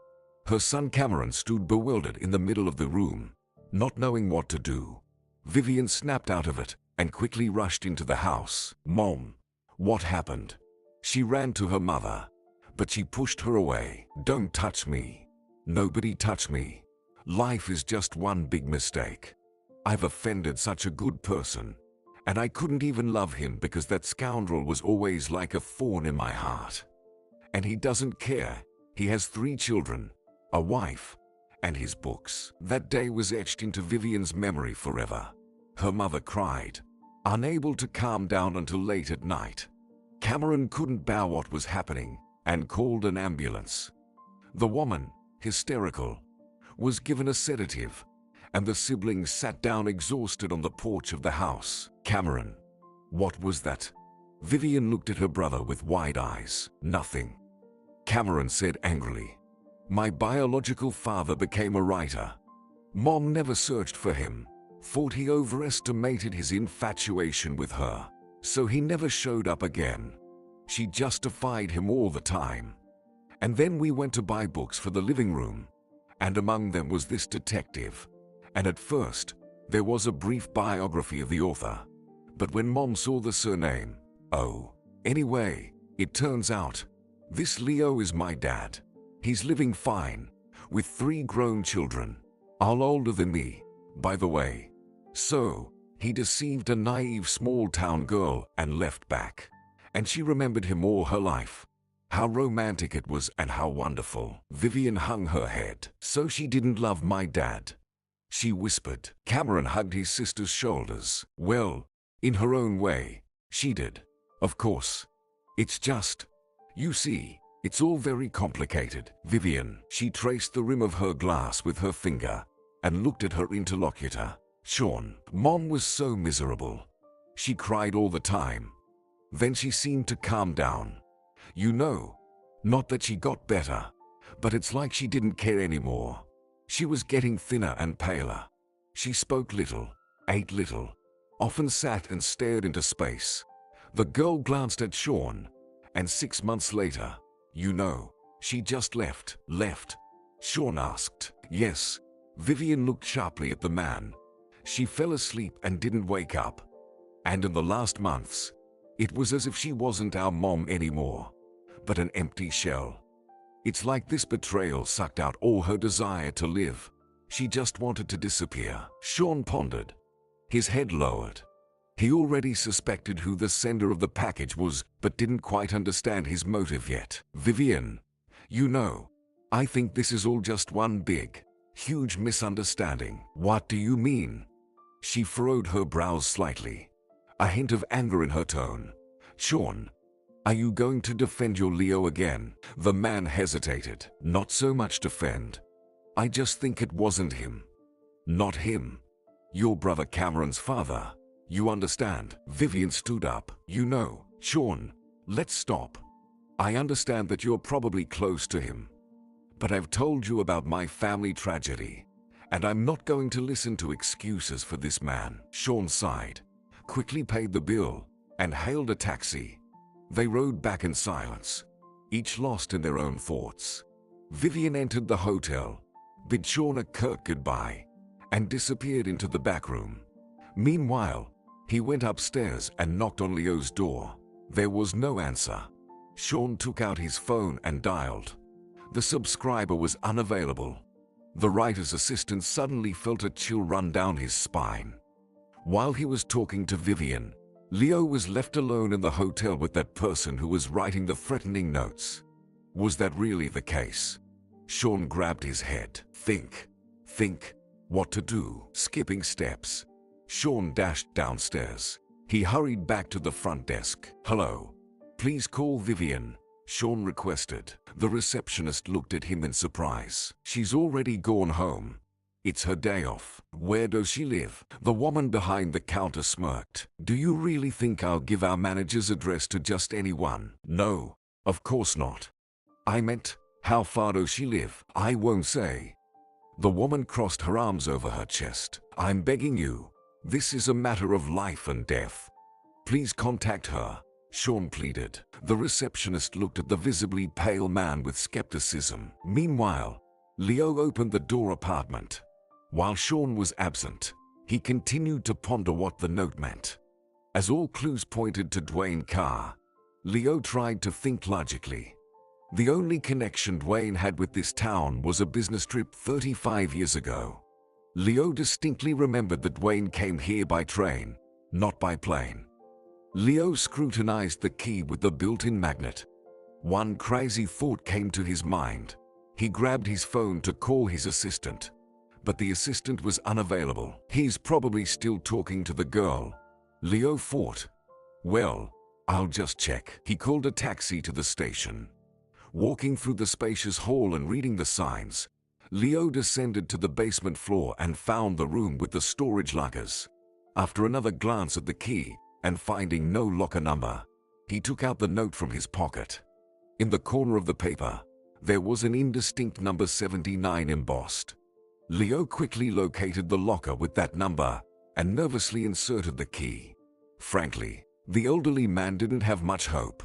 Her son Cameron stood bewildered in the middle of the room, not knowing what to do. Vivian snapped out of it and quickly rushed into the house. Mom, what happened? She ran to her mother, but she pushed her away. Don't touch me. Nobody touch me. Life is just one big mistake. I've offended such a good person, and I couldn't even love him because that scoundrel was always like a thorn in my heart. And he doesn't care. He has 3 children, a wife, and his books. That day was etched into Vivian's memory forever. Her mother cried, unable to calm down until late at night. Cameron couldn't bear what was happening and called an ambulance. The woman, hysterical, was given a sedative, and the siblings sat down exhausted on the porch of the house. Cameron, what was that? Vivian looked at her brother with wide eyes. Nothing. Cameron said angrily, my biological father became a writer. Mom never searched for him, thought he overestimated his infatuation with her, so he never showed up again. She justified him all the time. And then we went to buy books for the living room, and among them was this detective. And at first, there was a brief biography of the author. But when Mom saw the surname, anyway, it turns out, this Leo is my dad. He's living fine, with 3 grown children, all older than me, by the way. So, he deceived a naive small-town girl and left back. And she remembered him all her life. How romantic it was and how wonderful. Vivian hung her head. So she didn't love my dad, she whispered. Cameron hugged his sister's shoulders. Well, in her own way, she did. Of course. It's just, you see, it's all very complicated. Vivian, she traced the rim of her glass with her finger and looked at her interlocutor. Sean, Mom was so miserable. She cried all the time. Then she seemed to calm down. You know, not that she got better, but it's like she didn't care anymore. She was getting thinner and paler. She spoke little, ate little, often sat and stared into space. The girl glanced at Sean, and 6 months later, you know, she just left. Left? Sean asked. Yes. Vivian looked sharply at the man. She fell asleep and didn't wake up. And in the last months, it was as if she wasn't our mom anymore, but an empty shell. It's like this betrayal sucked out all her desire to live. She just wanted to disappear. Sean pondered, his head lowered. He already suspected who the sender of the package was, but didn't quite understand his motive yet. Vivian, you know, I think this is all just one big, huge misunderstanding. What do you mean? She furrowed her brows slightly, a hint of anger in her tone. Sean, are you going to defend your Leo again? The man hesitated. Not so much defend. I just think it wasn't him. Not him. Your brother Cameron's father. You understand? Vivian stood up. You know, Sean, let's stop. I understand that you're probably close to him. But I've told you about my family tragedy, and I'm not going to listen to excuses for this man. Sean sighed, quickly paid the bill, and hailed a taxi. They rode back in silence, each lost in their own thoughts. Vivian entered the hotel, bid Sean a curt goodbye, and disappeared into the back room. Meanwhile, he went upstairs and knocked on Leo's door. There was no answer. Sean took out his phone and dialed. The subscriber was unavailable. The writer's assistant suddenly felt a chill run down his spine. While he was talking to Vivian, Leo was left alone in the hotel with that person who was writing the threatening notes. Was that really the case? Sean grabbed his head. Think. What to do? Skipping steps, Sean dashed downstairs. He hurried back to the front desk. Hello. Please call Vivian, Sean requested. The receptionist looked at him in surprise. She's already gone home. It's her day off. Where does she live? The woman behind the counter smirked. Do you really think I'll give our manager's address to just anyone? No, of course not. I meant, how far does she live? I won't say. The woman crossed her arms over her chest. I'm begging you. This is a matter of life and death. Please contact her, Sean pleaded. The receptionist looked at the visibly pale man with skepticism. Meanwhile, Leo opened the door apartment. While Sean was absent, he continued to ponder what the note meant. As all clues pointed to Dwayne Carr, Leo tried to think logically. The only connection Dwayne had with this town was a business trip 35 years ago. Leo distinctly remembered that Dwayne came here by train, not by plane. Leo scrutinized the key with the built-in magnet. One crazy thought came to his mind. He grabbed his phone to call his assistant, but the assistant was unavailable. He's probably still talking to the girl, Leo thought. Well, I'll just check. He called a taxi to the station. Walking through the spacious hall and reading the signs, Leo descended to the basement floor and found the room with the storage lockers. After another glance at the key and finding no locker number, he took out the note from his pocket. In the corner of the paper, there was an indistinct number 79 embossed. Leo quickly located the locker with that number and nervously inserted the key. Frankly, the elderly man didn't have much hope.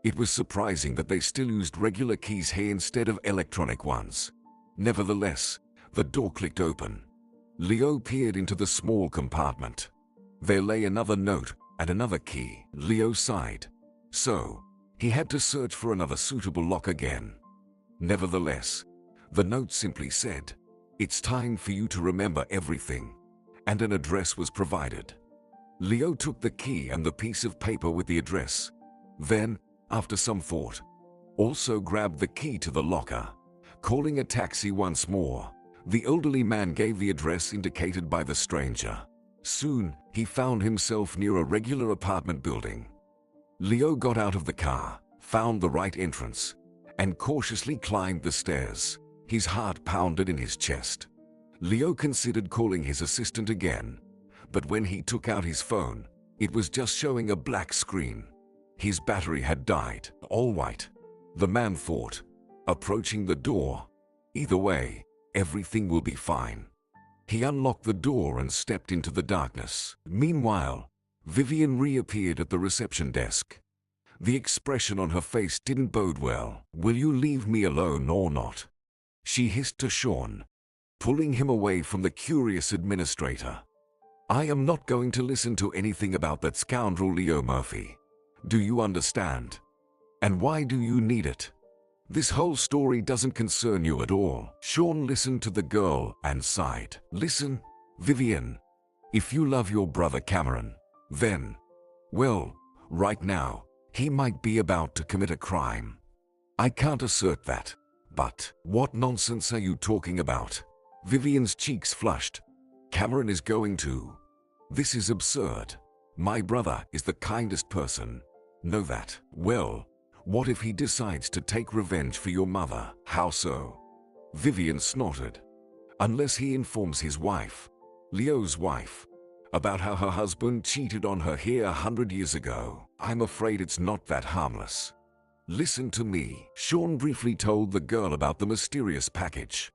It was surprising that they still used regular keys here instead of electronic ones. Nevertheless, the door clicked open. Leo peered into the small compartment. There lay another note and another key. Leo sighed. So, he had to search for another suitable lock again. Nevertheless, the note simply said, "It's time for you to remember everything," and an address was provided. Leo took the key and the piece of paper with the address. Then, after some thought, also grabbed the key to the locker. Calling a taxi once more, the elderly man gave the address indicated by the stranger. Soon, he found himself near a regular apartment building. Leo got out of the car, found the right entrance, and cautiously climbed the stairs. His heart pounded in his chest. Leo considered calling his assistant again, but when he took out his phone, it was just showing a black screen. His battery had died. All right, the man thought, approaching the door. Either way, everything will be fine. He unlocked the door and stepped into the darkness. Meanwhile, Vivian reappeared at the reception desk. The expression on her face didn't bode well. Will you leave me alone or not? She hissed to Sean, pulling him away from the curious administrator. I am not going to listen to anything about that scoundrel Leo Murphy. Do you understand? And why do you need it? This whole story doesn't concern you at all. Sean listened to the girl and sighed. Listen, Vivian, if you love your brother Cameron, then, well, right now, he might be about to commit a crime. I can't assert that. But what nonsense are you talking about? Vivian's cheeks flushed. Cameron is going to. This is absurd. My brother is the kindest person. Know that. Well, what if he decides to take revenge for your mother? How so? Vivian snorted. Unless he informs his wife, Leo's wife, about how her husband cheated on her here 100 years ago. I'm afraid it's not that harmless. Listen to me. Sean briefly told the girl about the mysterious package,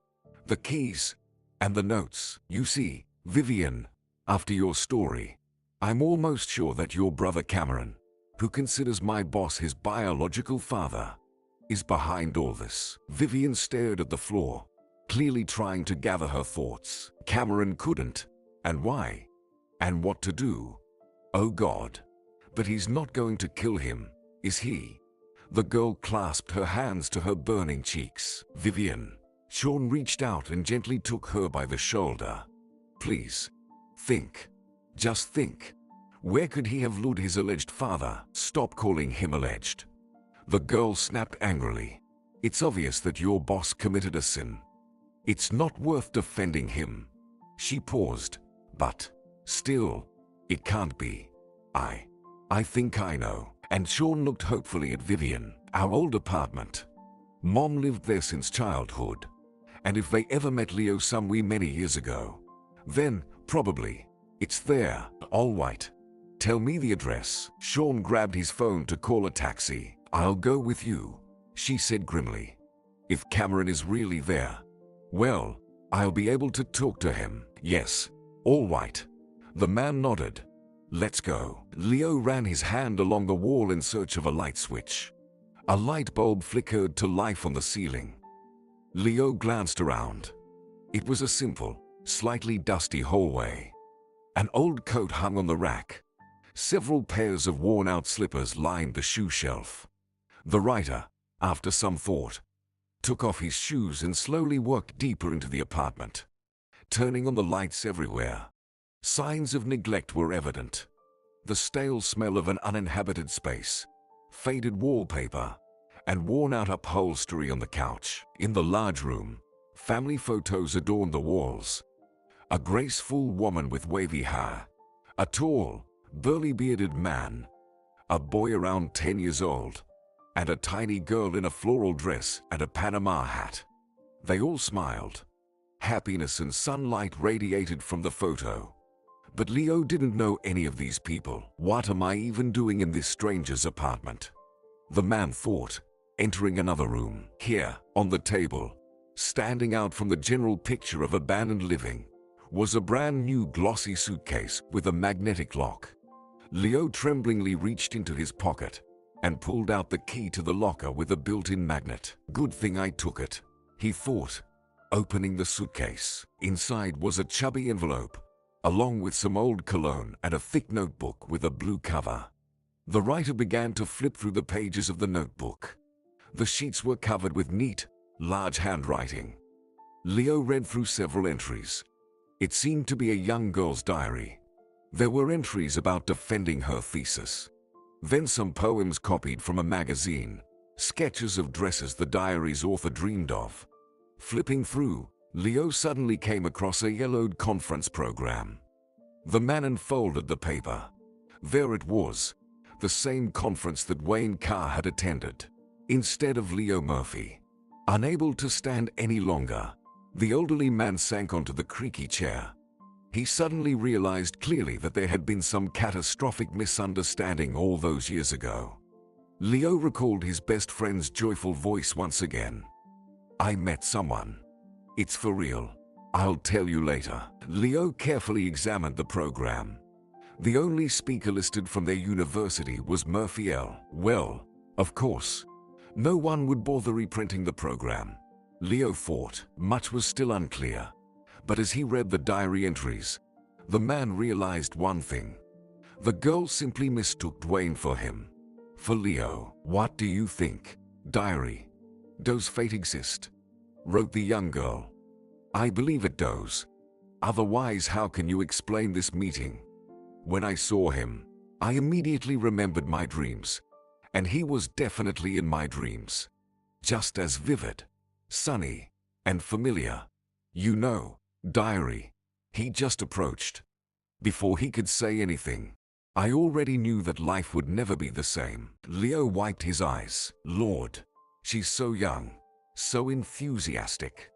the keys, and the notes. You see, Vivian, after your story, I'm almost sure that your brother Cameron, who considers my boss his biological father, is behind all this. Vivian stared at the floor, clearly trying to gather her thoughts. Cameron couldn't. And why? And what to do? Oh God. But he's not going to kill him, is he? The girl clasped her hands to her burning cheeks. Vivian. Sean reached out and gently took her by the shoulder. Please. Think. Just think. Where could he have lured his alleged father? Stop calling him alleged. The girl snapped angrily. It's obvious that your boss committed a sin. It's not worth defending him. She paused, but still, it can't be. I think I know. And Sean looked hopefully at Vivian. Our old apartment. Mom lived there since childhood. And if they ever met Leo somewhere many years ago, then, probably, it's there. All right. Tell me the address. Sean grabbed his phone to call a taxi. I'll go with you, she said grimly. If Cameron is really there, well, I'll be able to talk to him. Yes. All right. The man nodded. Let's go. Leo ran his hand along the wall in search of a light switch. A light bulb flickered to life on the ceiling. Leo glanced around. It was a simple, slightly dusty hallway. An old coat hung on the rack. Several pairs of worn-out slippers lined the shoe shelf. The writer, after some thought, took off his shoes and slowly worked deeper into the apartment, turning on the lights everywhere. Signs of neglect were evident. The stale smell of an uninhabited space, faded wallpaper, and worn-out upholstery on the couch. In the large room, family photos adorned the walls. A graceful woman with wavy hair, a tall, burly-bearded man, a boy around 10 years old, and a tiny girl in a floral dress and a Panama hat. They all smiled. Happiness and sunlight radiated from the photo. But Leo didn't know any of these people. What am I even doing in this stranger's apartment? The man thought, entering another room. Here, on the table, standing out from the general picture of abandoned living, was a brand new glossy suitcase with a magnetic lock. Leo tremblingly reached into his pocket and pulled out the key to the locker with a built-in magnet. Good thing I took it, he thought, opening the suitcase. Inside was a chubby envelope, along with some old cologne and a thick notebook with a blue cover. The writer began to flip through the pages of the notebook. The sheets were covered with neat, large handwriting. Leo read through several entries. It seemed to be a young girl's diary. There were entries about defending her thesis. Then some poems copied from a magazine, sketches of dresses the diary's author dreamed of. Flipping through, Leo suddenly came across a yellowed conference program. The man unfolded the paper. There it was, the same conference that Wayne Carr had attended. Instead of Leo Murphy. Unable to stand any longer, the elderly man sank onto the creaky chair. He suddenly realized clearly that there had been some catastrophic misunderstanding all those years ago. Leo recalled his best friend's joyful voice once again. I met someone. It's for real. I'll tell you later. Leo carefully examined the program. The only speaker listed from their university was Murphy L. Well, of course, no one would bother reprinting the program. Leo thought. Much was still unclear, but as he read the diary entries, the man realized one thing. The girl simply mistook Dwayne for him. For Leo. What do you think? Diary. Does fate exist? Wrote the young girl. I believe it does. Otherwise, how can you explain this meeting? When I saw him, I immediately remembered my dreams. And he was definitely in my dreams. Just as vivid, sunny, and familiar. You know, diary. He just approached. Before he could say anything, I already knew that life would never be the same. Leo wiped his eyes. Lord, she's so young, so enthusiastic.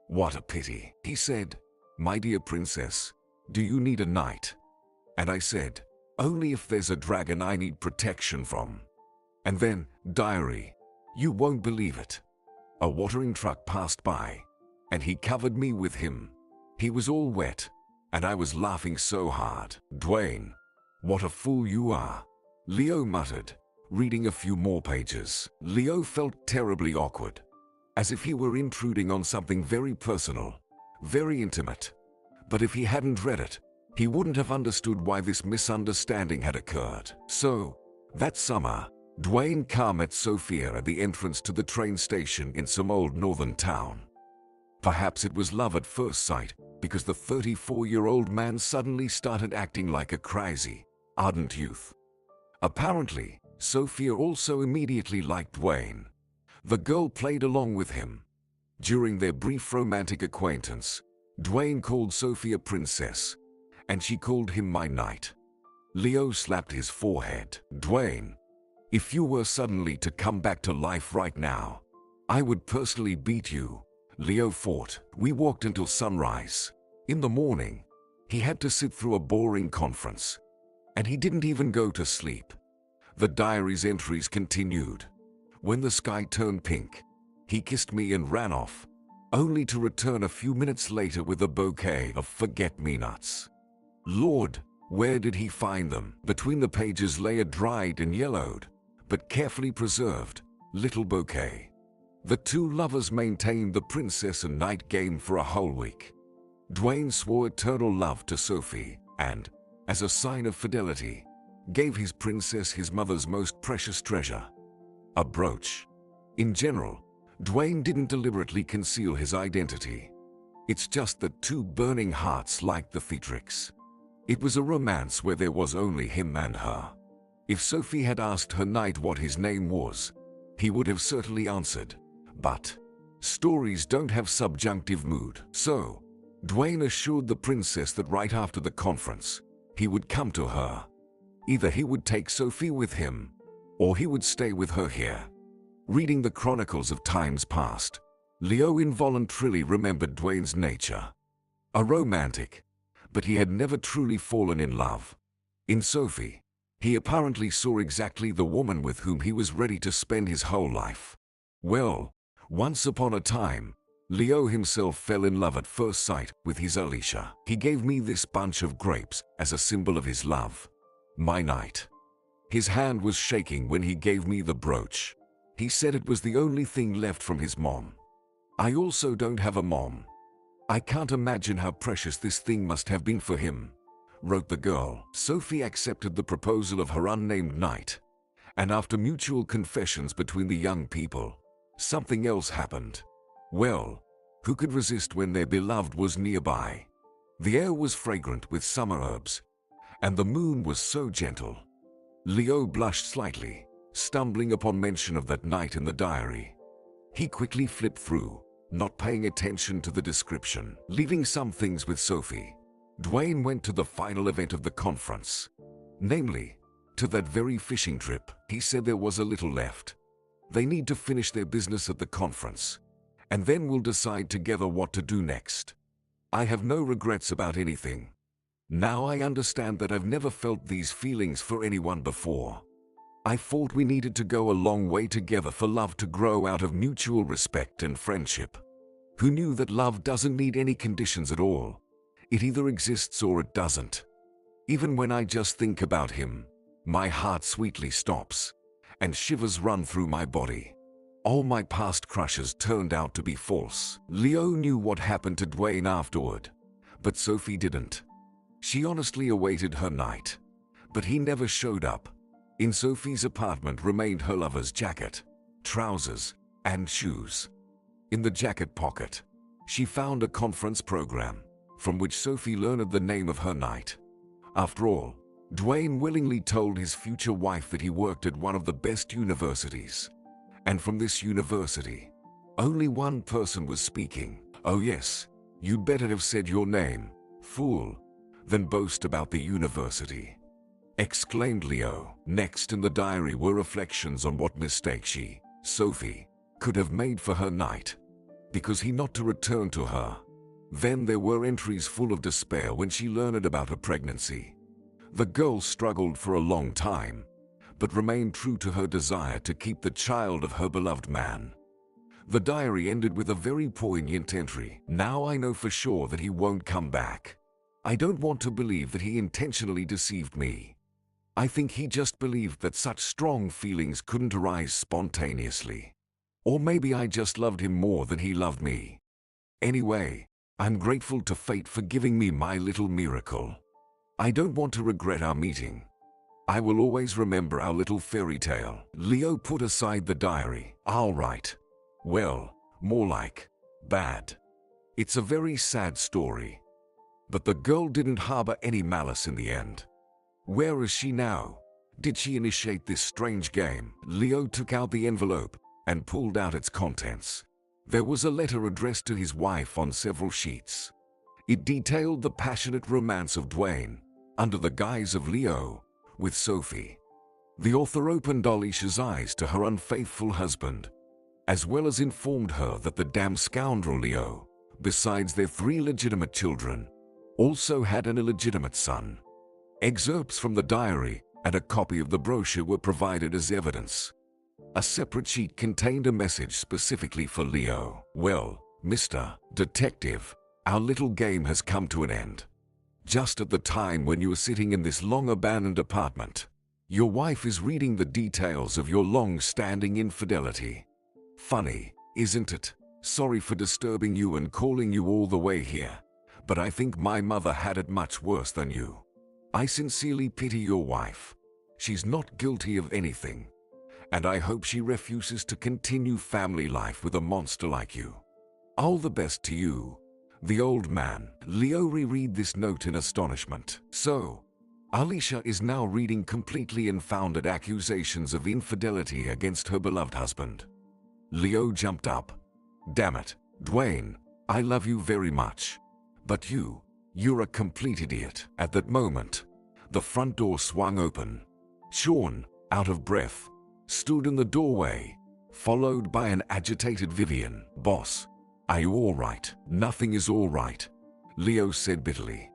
What a pity, he said. My dear princess, do you need a knight? And I said, only if there's a dragon I need protection from. And then, diary, you won't believe it. A watering truck passed by, and he covered me with him. He was all wet, and I was laughing so hard. Dwayne, what a fool you are, Leo muttered, reading a few more pages. Leo felt terribly awkward, as if he were intruding on something very personal, very intimate. But if he hadn't read it, he wouldn't have understood why this misunderstanding had occurred. So, that summer, Dwayne Carr met Sophia at the entrance to the train station in some old northern town. Perhaps it was love at first sight, because the 34-year-old man suddenly started acting like a crazy, ardent youth. Apparently, Sophia also immediately liked Dwayne. The girl played along with him. During their brief romantic acquaintance, Dwayne called Sophia princess, and she called him my knight. Leo slapped his forehead. Dwayne, if you were suddenly to come back to life right now, I would personally beat you. Leo fought. We walked until sunrise. In the morning, he had to sit through a boring conference, and he didn't even go to sleep. The diary's entries continued. When the sky turned pink, he kissed me and ran off, only to return a few minutes later with a bouquet of forget-me-nots. Lord, where did he find them? Between the pages lay a dried and yellowed, but carefully preserved, little bouquet. The two lovers maintained the princess and knight game for a whole week. Dwayne swore eternal love to Sophie and, as a sign of fidelity, gave his princess his mother's most precious treasure, a brooch. In general, Dwayne didn't deliberately conceal his identity. It's just that two burning hearts liked the theatrics. It was a romance where there was only him and her. If Sophie had asked her knight what his name was, he would have certainly answered. But stories don't have subjunctive mood. So, Dwayne assured the princess that right after the conference, he would come to her. Either he would take Sophie with him, or he would stay with her here. Reading the chronicles of times past, Leo involuntarily remembered Dwayne's nature. A romantic, but he had never truly fallen in love. In Sophie, he apparently saw exactly the woman with whom he was ready to spend his whole life. Well, once upon a time, Leo himself fell in love at first sight with his ALISHA. He gave me this bunch of grapes as a symbol of his love. My knight. His hand was shaking when he gave me the brooch. He said it was the only thing left from his mom. I also don't have a mom. I can't imagine how precious this thing must have been for him, wrote the girl. Sophie accepted the proposal of her unnamed knight, and after mutual confessions between the young people, something else happened. Well, who could resist when their beloved was nearby? The air was fragrant with summer herbs, and the moon was so gentle. Leo blushed slightly, stumbling upon mention of that night in the diary. He quickly flipped through, not paying attention to the description. Leaving some things with Sophie, Dwayne went to the final event of the conference. Namely, to that very fishing trip. He said there was a little left. They need to finish their business at the conference, and then we'll decide together what to do next. I have no regrets about anything. Now I understand that I've never felt these feelings for anyone before. I thought we needed to go a long way together for love to grow out of mutual respect and friendship. Who knew that love doesn't need any conditions at all? It either exists or it doesn't. Even when I just think about him, my heart sweetly stops, and shivers run through my body. All my past crushes turned out to be false. Leo knew what happened to Dwayne afterward, but Sophie didn't. She honestly awaited her knight, but he never showed up. In Sophie's apartment remained her lover's jacket, trousers, and shoes. In the jacket pocket, she found a conference program, from which Sophie learned the name of her knight. After all, Dwayne willingly told his future wife that he worked at one of the best universities. And from this university, only one person was speaking. Oh yes, you'd better have said your name, fool, than boast about the university, exclaimed Leo. Next in the diary were reflections on what mistake she, Sophie, could have made for her knight, because he not to return to her. Then there were entries full of despair when she learned about her pregnancy. The girl struggled for a long time, but remained true to her desire to keep the child of her beloved man. The diary ended with a very poignant entry. Now I know for sure that he won't come back. I don't want to believe that he intentionally deceived me. I think he just believed that such strong feelings couldn't arise spontaneously. Or maybe I just loved him more than he loved me. Anyway, I'm grateful to fate for giving me my little miracle. I don't want to regret our meeting. I will always remember our little fairy tale. Leo put aside the diary. All right. Well, more like bad. It's a very sad story. But the girl didn't harbor any malice in the end. Where is she now? Did she initiate this strange game? Leo took out the envelope and pulled out its contents. There was a letter addressed to his wife on several sheets. It detailed the passionate romance of Dwayne, under the guise of Leo, with Sophie. The author opened ALISHA's eyes to her unfaithful husband, as well as informed her that the damn scoundrel Leo, besides their 3 legitimate children, also had an illegitimate son. Excerpts from the diary and a copy of the brochure were provided as evidence. A separate sheet contained a message specifically for Leo. Well, Mr. Detective, our little game has come to an end. Just at the time when you are sitting in this long-abandoned apartment, your wife is reading the details of your long-standing infidelity. Funny, isn't it? Sorry for disturbing you and calling you all the way here, but I think my mother had it much worse than you. I sincerely pity your wife. She's not guilty of anything, and I hope she refuses to continue family life with a monster like you. All the best to you. The old man. Leo reread this note in astonishment. So, ALISHA is now reading completely unfounded accusations of infidelity against her beloved husband. Leo jumped up. Damn it, Dwayne, I love you very much. But you're a complete idiot. At that moment, the front door swung open. Sean, out of breath, stood in the doorway, followed by an agitated Vivian. Boss, are you all right? Nothing is all right, Leo said bitterly.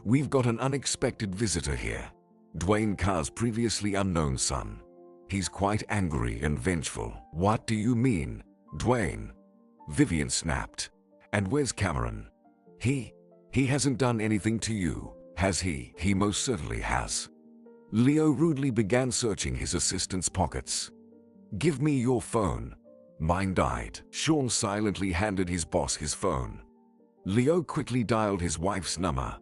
We've got an unexpected visitor here. Dwayne Carr's previously unknown son. He's quite angry and vengeful. What do you mean, Dwayne? Vivian snapped. And where's Cameron? He hasn't done anything to you, has he? He most certainly has. Leo rudely began searching his assistant's pockets. Give me your phone. Mine died. Sean silently handed his boss his phone. Leo quickly dialed his wife's number,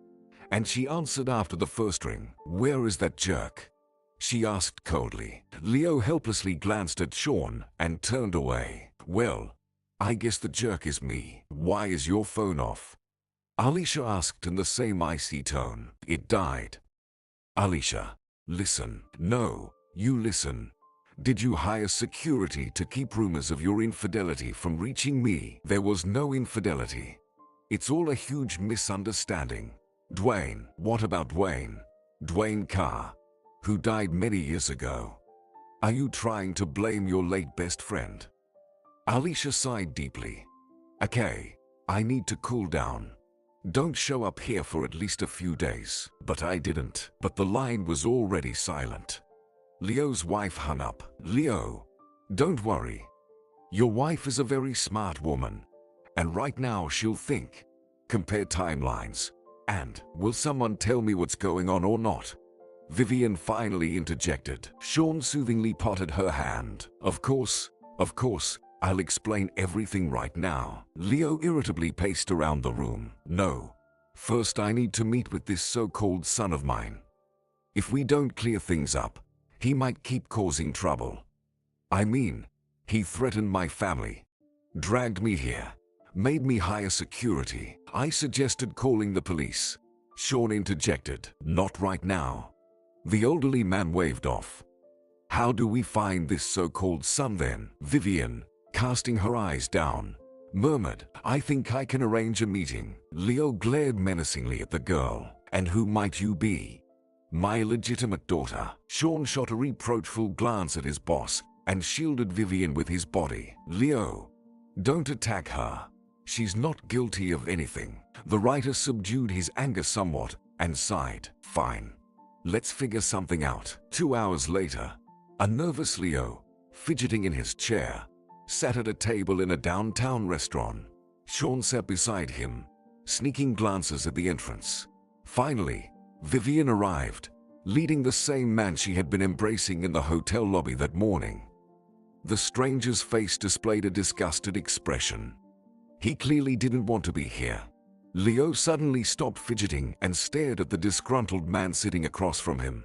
and she answered after the first ring. Where is that jerk? She asked coldly. Leo helplessly glanced at Sean and turned away. Well, I guess the jerk is me. Why is your phone off? ALISHA asked in the same icy tone. It died. ALISHA, listen. No, you listen. Did you hire security to keep rumors of your infidelity from reaching me? There was no infidelity. It's all a huge misunderstanding. Dwayne, what about Dwayne? Dwayne Carr, who died many years ago. Are you trying to blame your late best friend? ALISHA sighed deeply. Okay, I need to cool down. Don't show up here for at least a few days. But I didn't. But the line was already silent. Leo's wife hung up. Leo, don't worry. Your wife is a very smart woman, and right now she'll think, compare timelines, and will someone tell me what's going on or not? Vivian finally interjected. Sean soothingly patted her hand. Of course, I'll explain everything right now. Leo irritably paced around the room. No, first I need to meet with this so-called son of mine. If we don't clear things up, he might keep causing trouble. I mean, he threatened my family, dragged me here, made me hire security. I suggested calling the police. Sean interjected. Not right now. The elderly man waved off. How do we find this so-called son then? Vivian, casting her eyes down, murmured, I think I can arrange a meeting. Leo glared menacingly at the girl. And who might you be? My illegitimate daughter. Sean shot a reproachful glance at his boss and shielded Vivian with his body. Leo, don't attack her. She's not guilty of anything. The writer subdued his anger somewhat and sighed. Fine. Let's figure something out. 2 hours later, a nervous Leo, fidgeting in his chair, sat at a table in a downtown restaurant. Sean sat beside him, sneaking glances at the entrance. Finally, Vivian arrived, leading the same man she had been embracing in the hotel lobby that morning. The stranger's face displayed a disgusted expression. He clearly didn't want to be here. Leo suddenly stopped fidgeting and stared at the disgruntled man sitting across from him.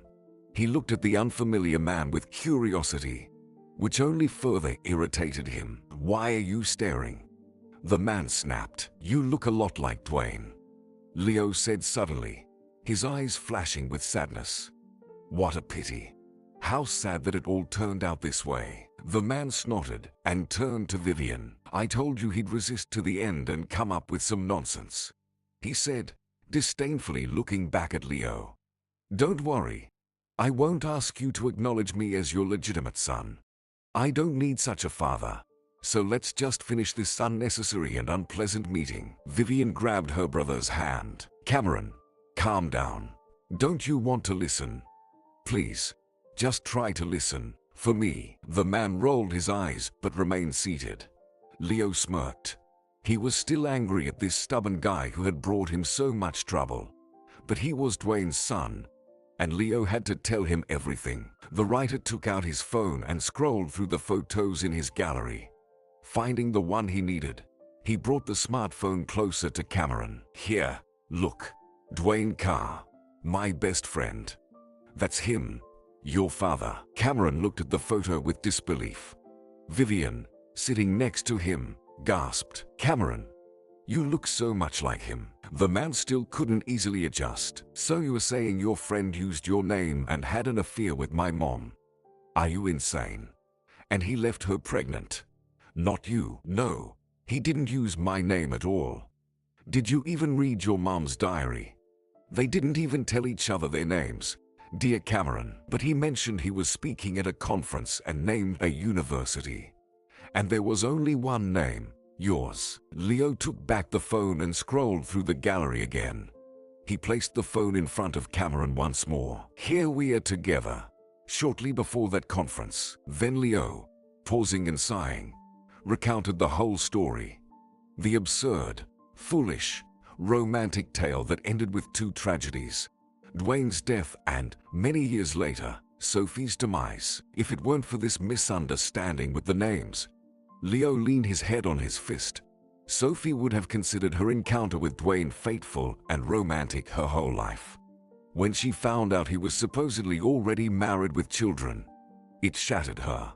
He looked at the unfamiliar man with curiosity, which only further irritated him. Why are you staring? The man snapped. You look a lot like Dwayne, Leo said suddenly, his eyes flashing with sadness. What a pity. How sad that it all turned out this way. The man snorted and turned to Vivian. I told you he'd resist to the end and come up with some nonsense, he said, disdainfully looking back at Leo. Don't worry. I won't ask you to acknowledge me as your legitimate son. I don't need such a father. So let's just finish this unnecessary and unpleasant meeting. Vivian grabbed her brother's hand. Cameron, calm down. Don't you want to listen? Please, just try to listen. For me. The man rolled his eyes but remained seated. Leo smirked. He was still angry at this stubborn guy who had brought him so much trouble. But he was Dwayne's son, and Leo had to tell him everything. The writer took out his phone and scrolled through the photos in his gallery. Finding the one he needed, he brought the smartphone closer to Cameron. Here, look. Dwayne Carr, my best friend. That's him, your father. Cameron looked at the photo with disbelief. Vivian, sitting next to him, gasped. Cameron, you look so much like him. The man still couldn't easily adjust. So you were saying your friend used your name and had an affair with my mom? Are you insane? And he left her pregnant? Not you. No, he didn't use my name at all. Did you even read your mom's diary? They didn't even tell each other their names. Dear Cameron, but he mentioned he was speaking at a conference and named a university. And there was only one name, yours. Leo took back the phone and scrolled through the gallery again. He placed the phone in front of Cameron once more. Here we are together, shortly before that conference. Then Leo, pausing and sighing, recounted the whole story. The absurd, foolish, romantic tale that ended with two tragedies. Dwayne's death and, many years later, Sophie's demise. If it weren't for this misunderstanding with the names, Leo leaned his head on his fist. Sophie would have considered her encounter with Dwayne fateful and romantic her whole life. When she found out he was supposedly already married with children, it shattered her.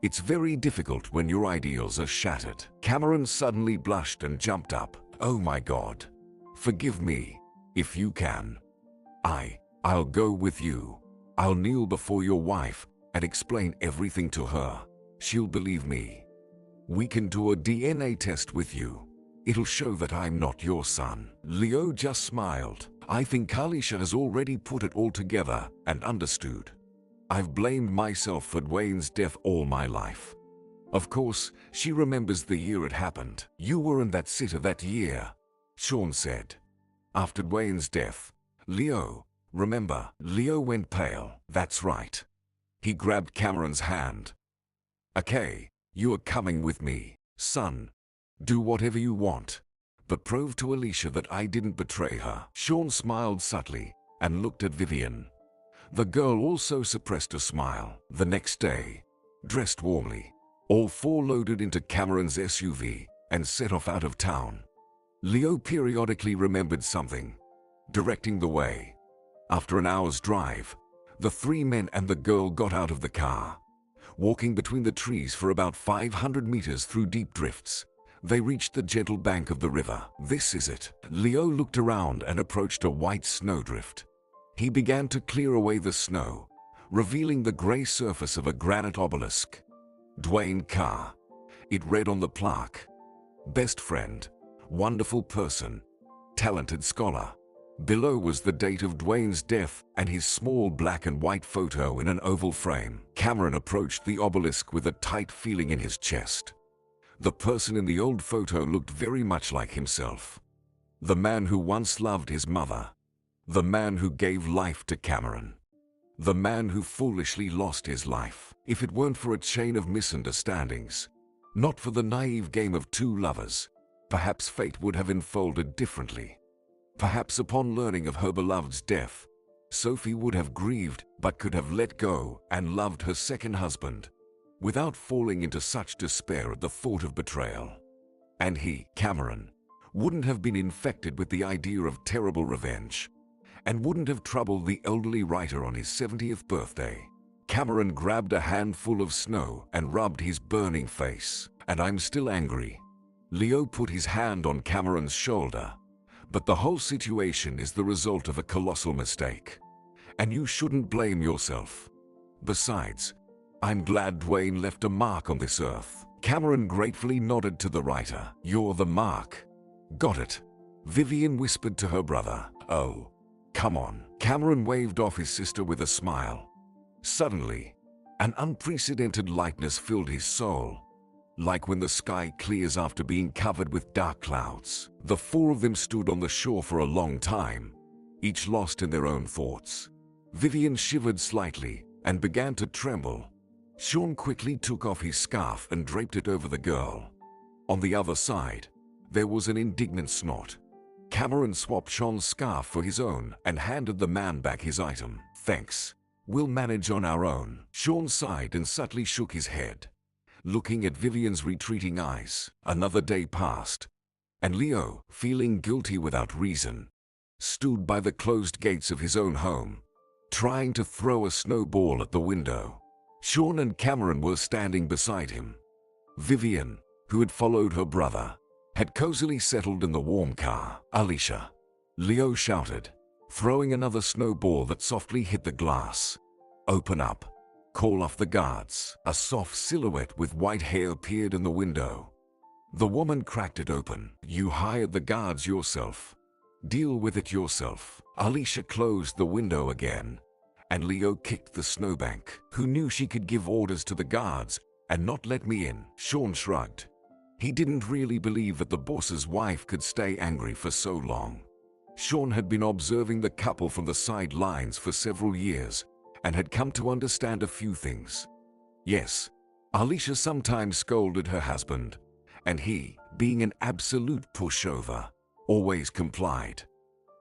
It's very difficult when your ideals are shattered. Cameron suddenly blushed and jumped up. Oh my God. Forgive me, if you can. I'll go with you. I'll kneel before your wife and explain everything to her. She'll believe me. We can do a DNA test with you. It'll show that I'm not your son. Leo just smiled. I think ALISHA has already put it all together and understood. I've blamed myself for Dwayne's death all my life. Of course, she remembers the year it happened. You weren't that sitter that year, Sean said. After Dwayne's death, Leo, remember? Leo went pale. That's right. He grabbed Cameron's hand. Okay, you are coming with me, son. Do whatever you want, but prove to ALISHA that I didn't betray her. Sean smiled subtly and looked at Vivian. The girl also suppressed a smile. The next day, dressed warmly, all four loaded into Cameron's SUV and set off out of town. Leo periodically remembered something, directing the way. After an hour's drive, the three men and the girl got out of the car. Walking between the trees for about 500 meters through deep drifts, they reached the gentle bank of the river. This is it. Leo looked around and approached a white snowdrift. He began to clear away the snow, revealing the gray surface of a granite obelisk. Dwayne Carr. It read on the plaque. Best friend, wonderful person, talented scholar. Below was the date of Dwayne's death and his small black and white photo in an oval frame. Cameron approached the obelisk with a tight feeling in his chest. The person in the old photo looked very much like himself. The man who once loved his mother. The man who gave life to Cameron. The man who foolishly lost his life. If it weren't for a chain of misunderstandings, not for the naive game of two lovers, perhaps fate would have unfolded differently. Perhaps upon learning of her beloved's death, Sophie would have grieved but could have let go and loved her second husband, without falling into such despair at the thought of betrayal. And he, Cameron, wouldn't have been infected with the idea of terrible revenge, and wouldn't have troubled the elderly writer on his 70th birthday. Cameron grabbed a handful of snow and rubbed his burning face. And I'm still angry. Leo put his hand on Cameron's shoulder. But the whole situation is the result of a colossal mistake. and you shouldn't blame yourself. Besides, I'm glad Dwayne left a mark on this earth. Cameron gratefully nodded to the writer. You're the mark. Got it. Vivian whispered to her brother. Oh, come on. Cameron waved off his sister with a smile. Suddenly, an unprecedented lightness filled his soul. Like when the sky clears after being covered with dark clouds. The four of them stood on the shore for a long time, each lost in their own thoughts. Vivian shivered slightly and began to tremble. Sean quickly took off his scarf and draped it over the girl. On the other side, there was an indignant snort. Cameron swapped Sean's scarf for his own and handed the man back his item. Thanks. We'll manage on our own. Sean sighed and subtly shook his head, looking at Vivian's retreating eyes. Another day passed, and Leo, feeling guilty without reason, stood by the closed gates of his own home, trying to throw a snowball at the window. Sean and Cameron were standing beside him. Vivian, who had followed her brother, had cozily settled in the warm car. Alicia, Leo shouted, throwing another snowball that softly hit the glass. Open up. Call off the guards. A soft silhouette with white hair appeared in the window. The woman cracked it open. You hired the guards yourself. Deal with it yourself. Alicia closed the window again, and Leo kicked the snowbank. Who knew she could give orders to the guards and not let me in? Sean shrugged. He didn't really believe that the boss's wife could stay angry for so long. Sean had been observing the couple from the sidelines for several years and had come to understand a few things. Yes, Alicia sometimes scolded her husband, and he, being an absolute pushover, always complied.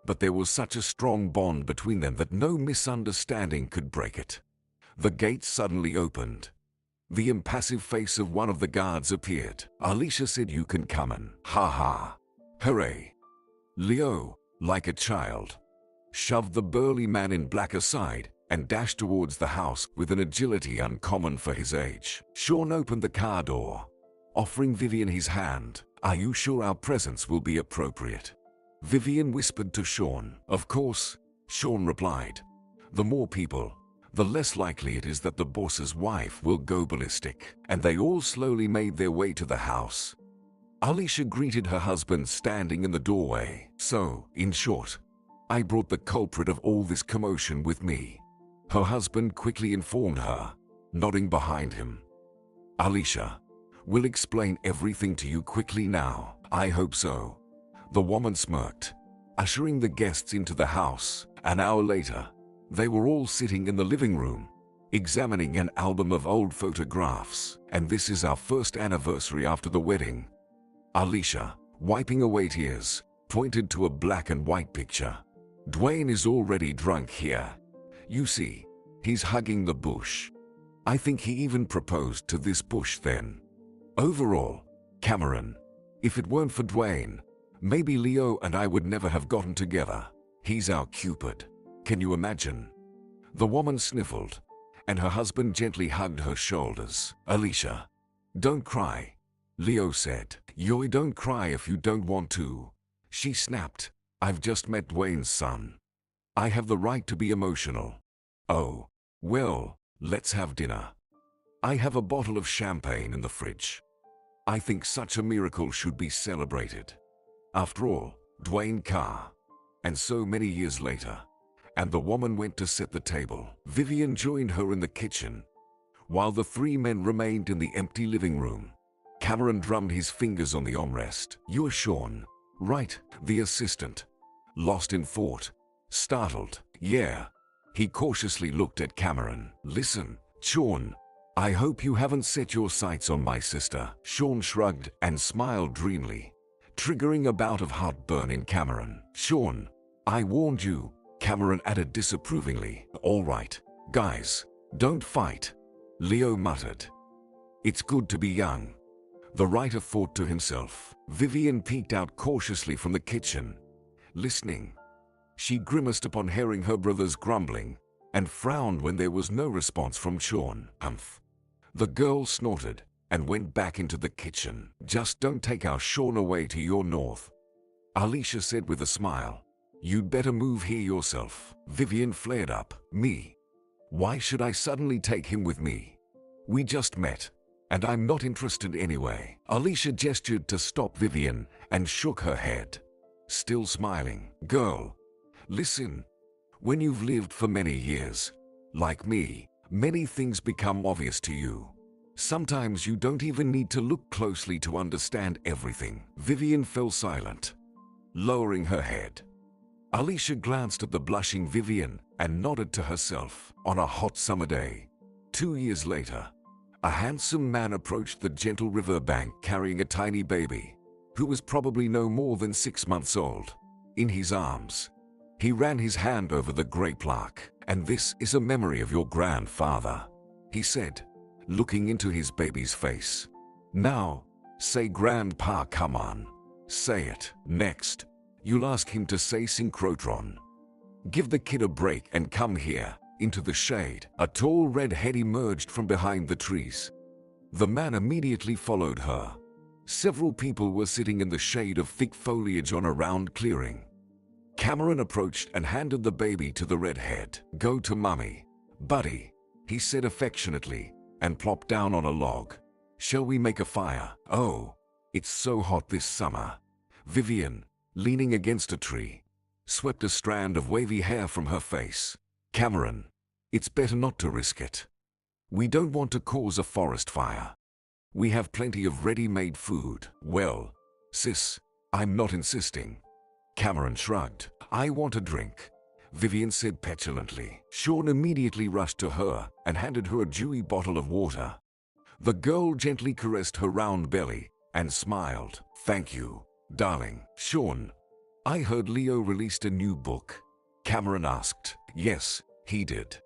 But there was such a strong bond between them that no misunderstanding could break it. The gate suddenly opened. The impassive face of one of the guards appeared. Alicia said, "You can come in." Ha ha. Hooray. Leo, like a child, shoved the burly man in black aside and dashed towards the house with an agility uncommon for his age. Sean opened the car door, offering Vivian his hand. Are you sure our presence will be appropriate? Vivian whispered to Sean. Of course, Sean replied. The more people, the less likely it is that the boss's wife will go ballistic. And they all slowly made their way to the house. Alicia greeted her husband standing in the doorway. So, in short, I brought the culprit of all this commotion with me. Her husband quickly informed her, nodding behind him. Alicia, we'll explain everything to you quickly now. I hope so. The woman smirked, ushering the guests into the house. An hour later, they were all sitting in the living room, examining an album of old photographs. And this is our first anniversary after the wedding. Alicia, wiping away tears, pointed to a black and white picture. Dwayne is already drunk here. You see, he's hugging the bush. I think he even proposed to this bush then. Overall, Cameron, if it weren't for Dwayne, maybe Leo and I would never have gotten together. He's our Cupid. Can you imagine? The woman sniffled, and her husband gently hugged her shoulders. Alicia, don't cry, Leo said. Yo, don't cry if you don't want to, she snapped. I've just met Dwayne's son. I have the right to be emotional. Oh, well, let's have dinner. I have a bottle of champagne in the fridge. I think such a miracle should be celebrated. After all, Dwayne Carr. And so many years later, and the woman went to set the table. Vivian joined her in the kitchen, while the three men remained in the empty living room. Cameron drummed his fingers on the armrest. You're Sean, right? The assistant. Lost in thought. Startled. Yeah. He cautiously looked at Cameron. Listen, Sean, I hope you haven't set your sights on my sister. Sean shrugged and smiled dreamily, triggering a bout of heartburn in Cameron. Sean, I warned you, Cameron added disapprovingly. All right, guys, don't fight, Leo muttered. It's good to be young, the writer thought to himself. Vivian peeked out cautiously from the kitchen, listening. She grimaced upon hearing her brother's grumbling and frowned when there was no response from Sean. Humph. The girl snorted and went back into the kitchen. Just don't take our Sean away to your north, Alicia said with a smile. You'd better move here yourself. Vivian flared up. Me? Why should I suddenly take him with me? We just met, and I'm not interested anyway. ALISHA gestured to stop Vivian and shook her head, still smiling. Girl, listen. When you've lived for many years, like me, many things become obvious to you. Sometimes you don't even need to look closely to understand everything. Vivian fell silent, lowering her head. ALISHA glanced at the blushing Vivian and nodded to herself. On a hot summer day, 2 years later, a handsome man approached the gentle river bank carrying a tiny baby, who was probably no more than 6 months old, in his arms. He ran his hand over the gray plaque. And this is a memory of your grandfather, he said, looking into his baby's face. Now, say Grandpa, come on. Say it. Next, you'll ask him to say synchrotron. Give the kid a break and come here, into the shade. A tall redhead emerged from behind the trees. The man immediately followed her. Several people were sitting in the shade of thick foliage on a round clearing. Cameron approached and handed the baby to the redhead. Go to Mummy, buddy, he said affectionately, and plopped down on a log. Shall we make a fire? Oh, it's so hot this summer. Vivian, leaning against a tree, swept a strand of wavy hair from her face. Cameron, it's better not to risk it. We don't want to cause a forest fire. We have plenty of ready-made food. Well, sis, I'm not insisting. Cameron shrugged. I want a drink, Vivian said petulantly. Sean immediately rushed to her and handed her a dewy bottle of water. The girl gently caressed her round belly and smiled. Thank you, darling. Sean, I heard Leo released a new book. Cameron asked. Yes, he did.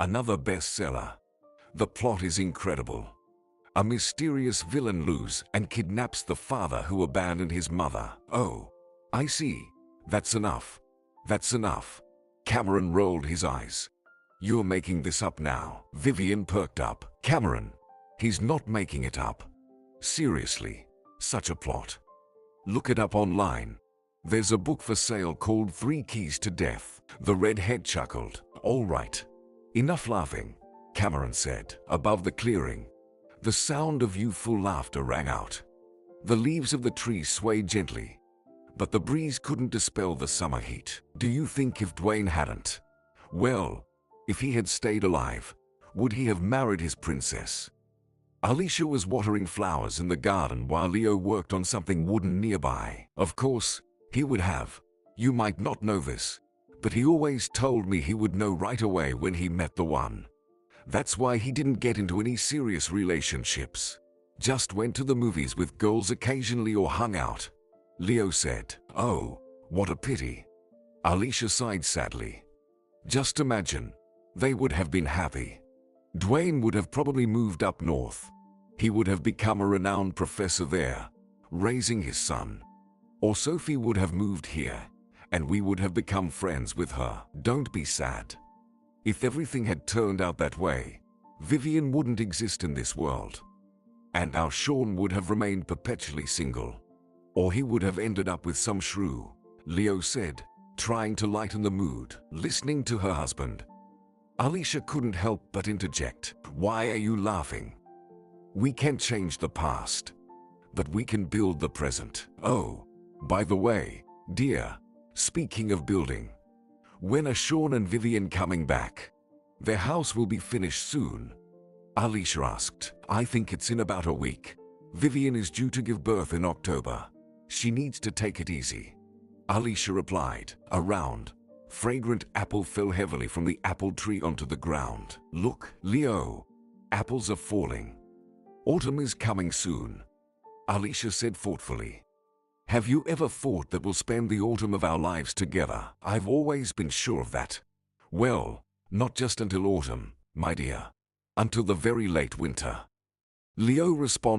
Another bestseller. The plot is incredible. A mysterious villain lures and kidnaps the father who abandoned his mother. Oh, I see. That's enough. That's enough. Cameron rolled his eyes. You're making this up now. Vivian perked up. Cameron, he's not making it up. Seriously, such a plot. Look it up online. There's a book for sale called 3 Keys to Death. The redhead chuckled. All right. Enough laughing, Cameron said. Above the clearing, the sound of youthful laughter rang out. The leaves of the trees swayed gently, but the breeze couldn't dispel the summer heat. Do you think if Dwayne hadn't? Well, if he had stayed alive, would he have married his princess? ALISHA was watering flowers in the garden while Leo worked on something wooden nearby. Of course, he would have. You might not know this, but he always told me he would know right away when he met the one. That's why he didn't get into any serious relationships. Just went to the movies with girls occasionally or hung out. Leo said. Oh, what a pity. ALISHA sighed sadly. Just imagine, they would have been happy. Dwayne would have probably moved up north. He would have become a renowned professor there, raising his son. Or Sophie would have moved here, and we would have become friends with her. Don't be sad. If everything had turned out that way, Vivian wouldn't exist in this world. And our Sean would have remained perpetually single. Or he would have ended up with some shrew, Leo said, trying to lighten the mood. Listening to her husband, ALISHA couldn't help but interject. Why are you laughing? We can't change the past, but we can build the present. Oh, by the way, dear, speaking of building, when are Sean and Vivian coming back? Their house will be finished soon, ALISHA asked. I think it's in about a week. Vivian is due to give birth in October. She needs to take it easy, ALISHA replied. A round, fragrant apple fell heavily from the apple tree onto the ground. Look, Leo, apples are falling. Autumn is coming soon, ALISHA said thoughtfully. Have you ever thought that we'll spend the autumn of our lives together? I've always been sure of that. Well, not just until autumn, my dear. Until the very late winter. Leo responded.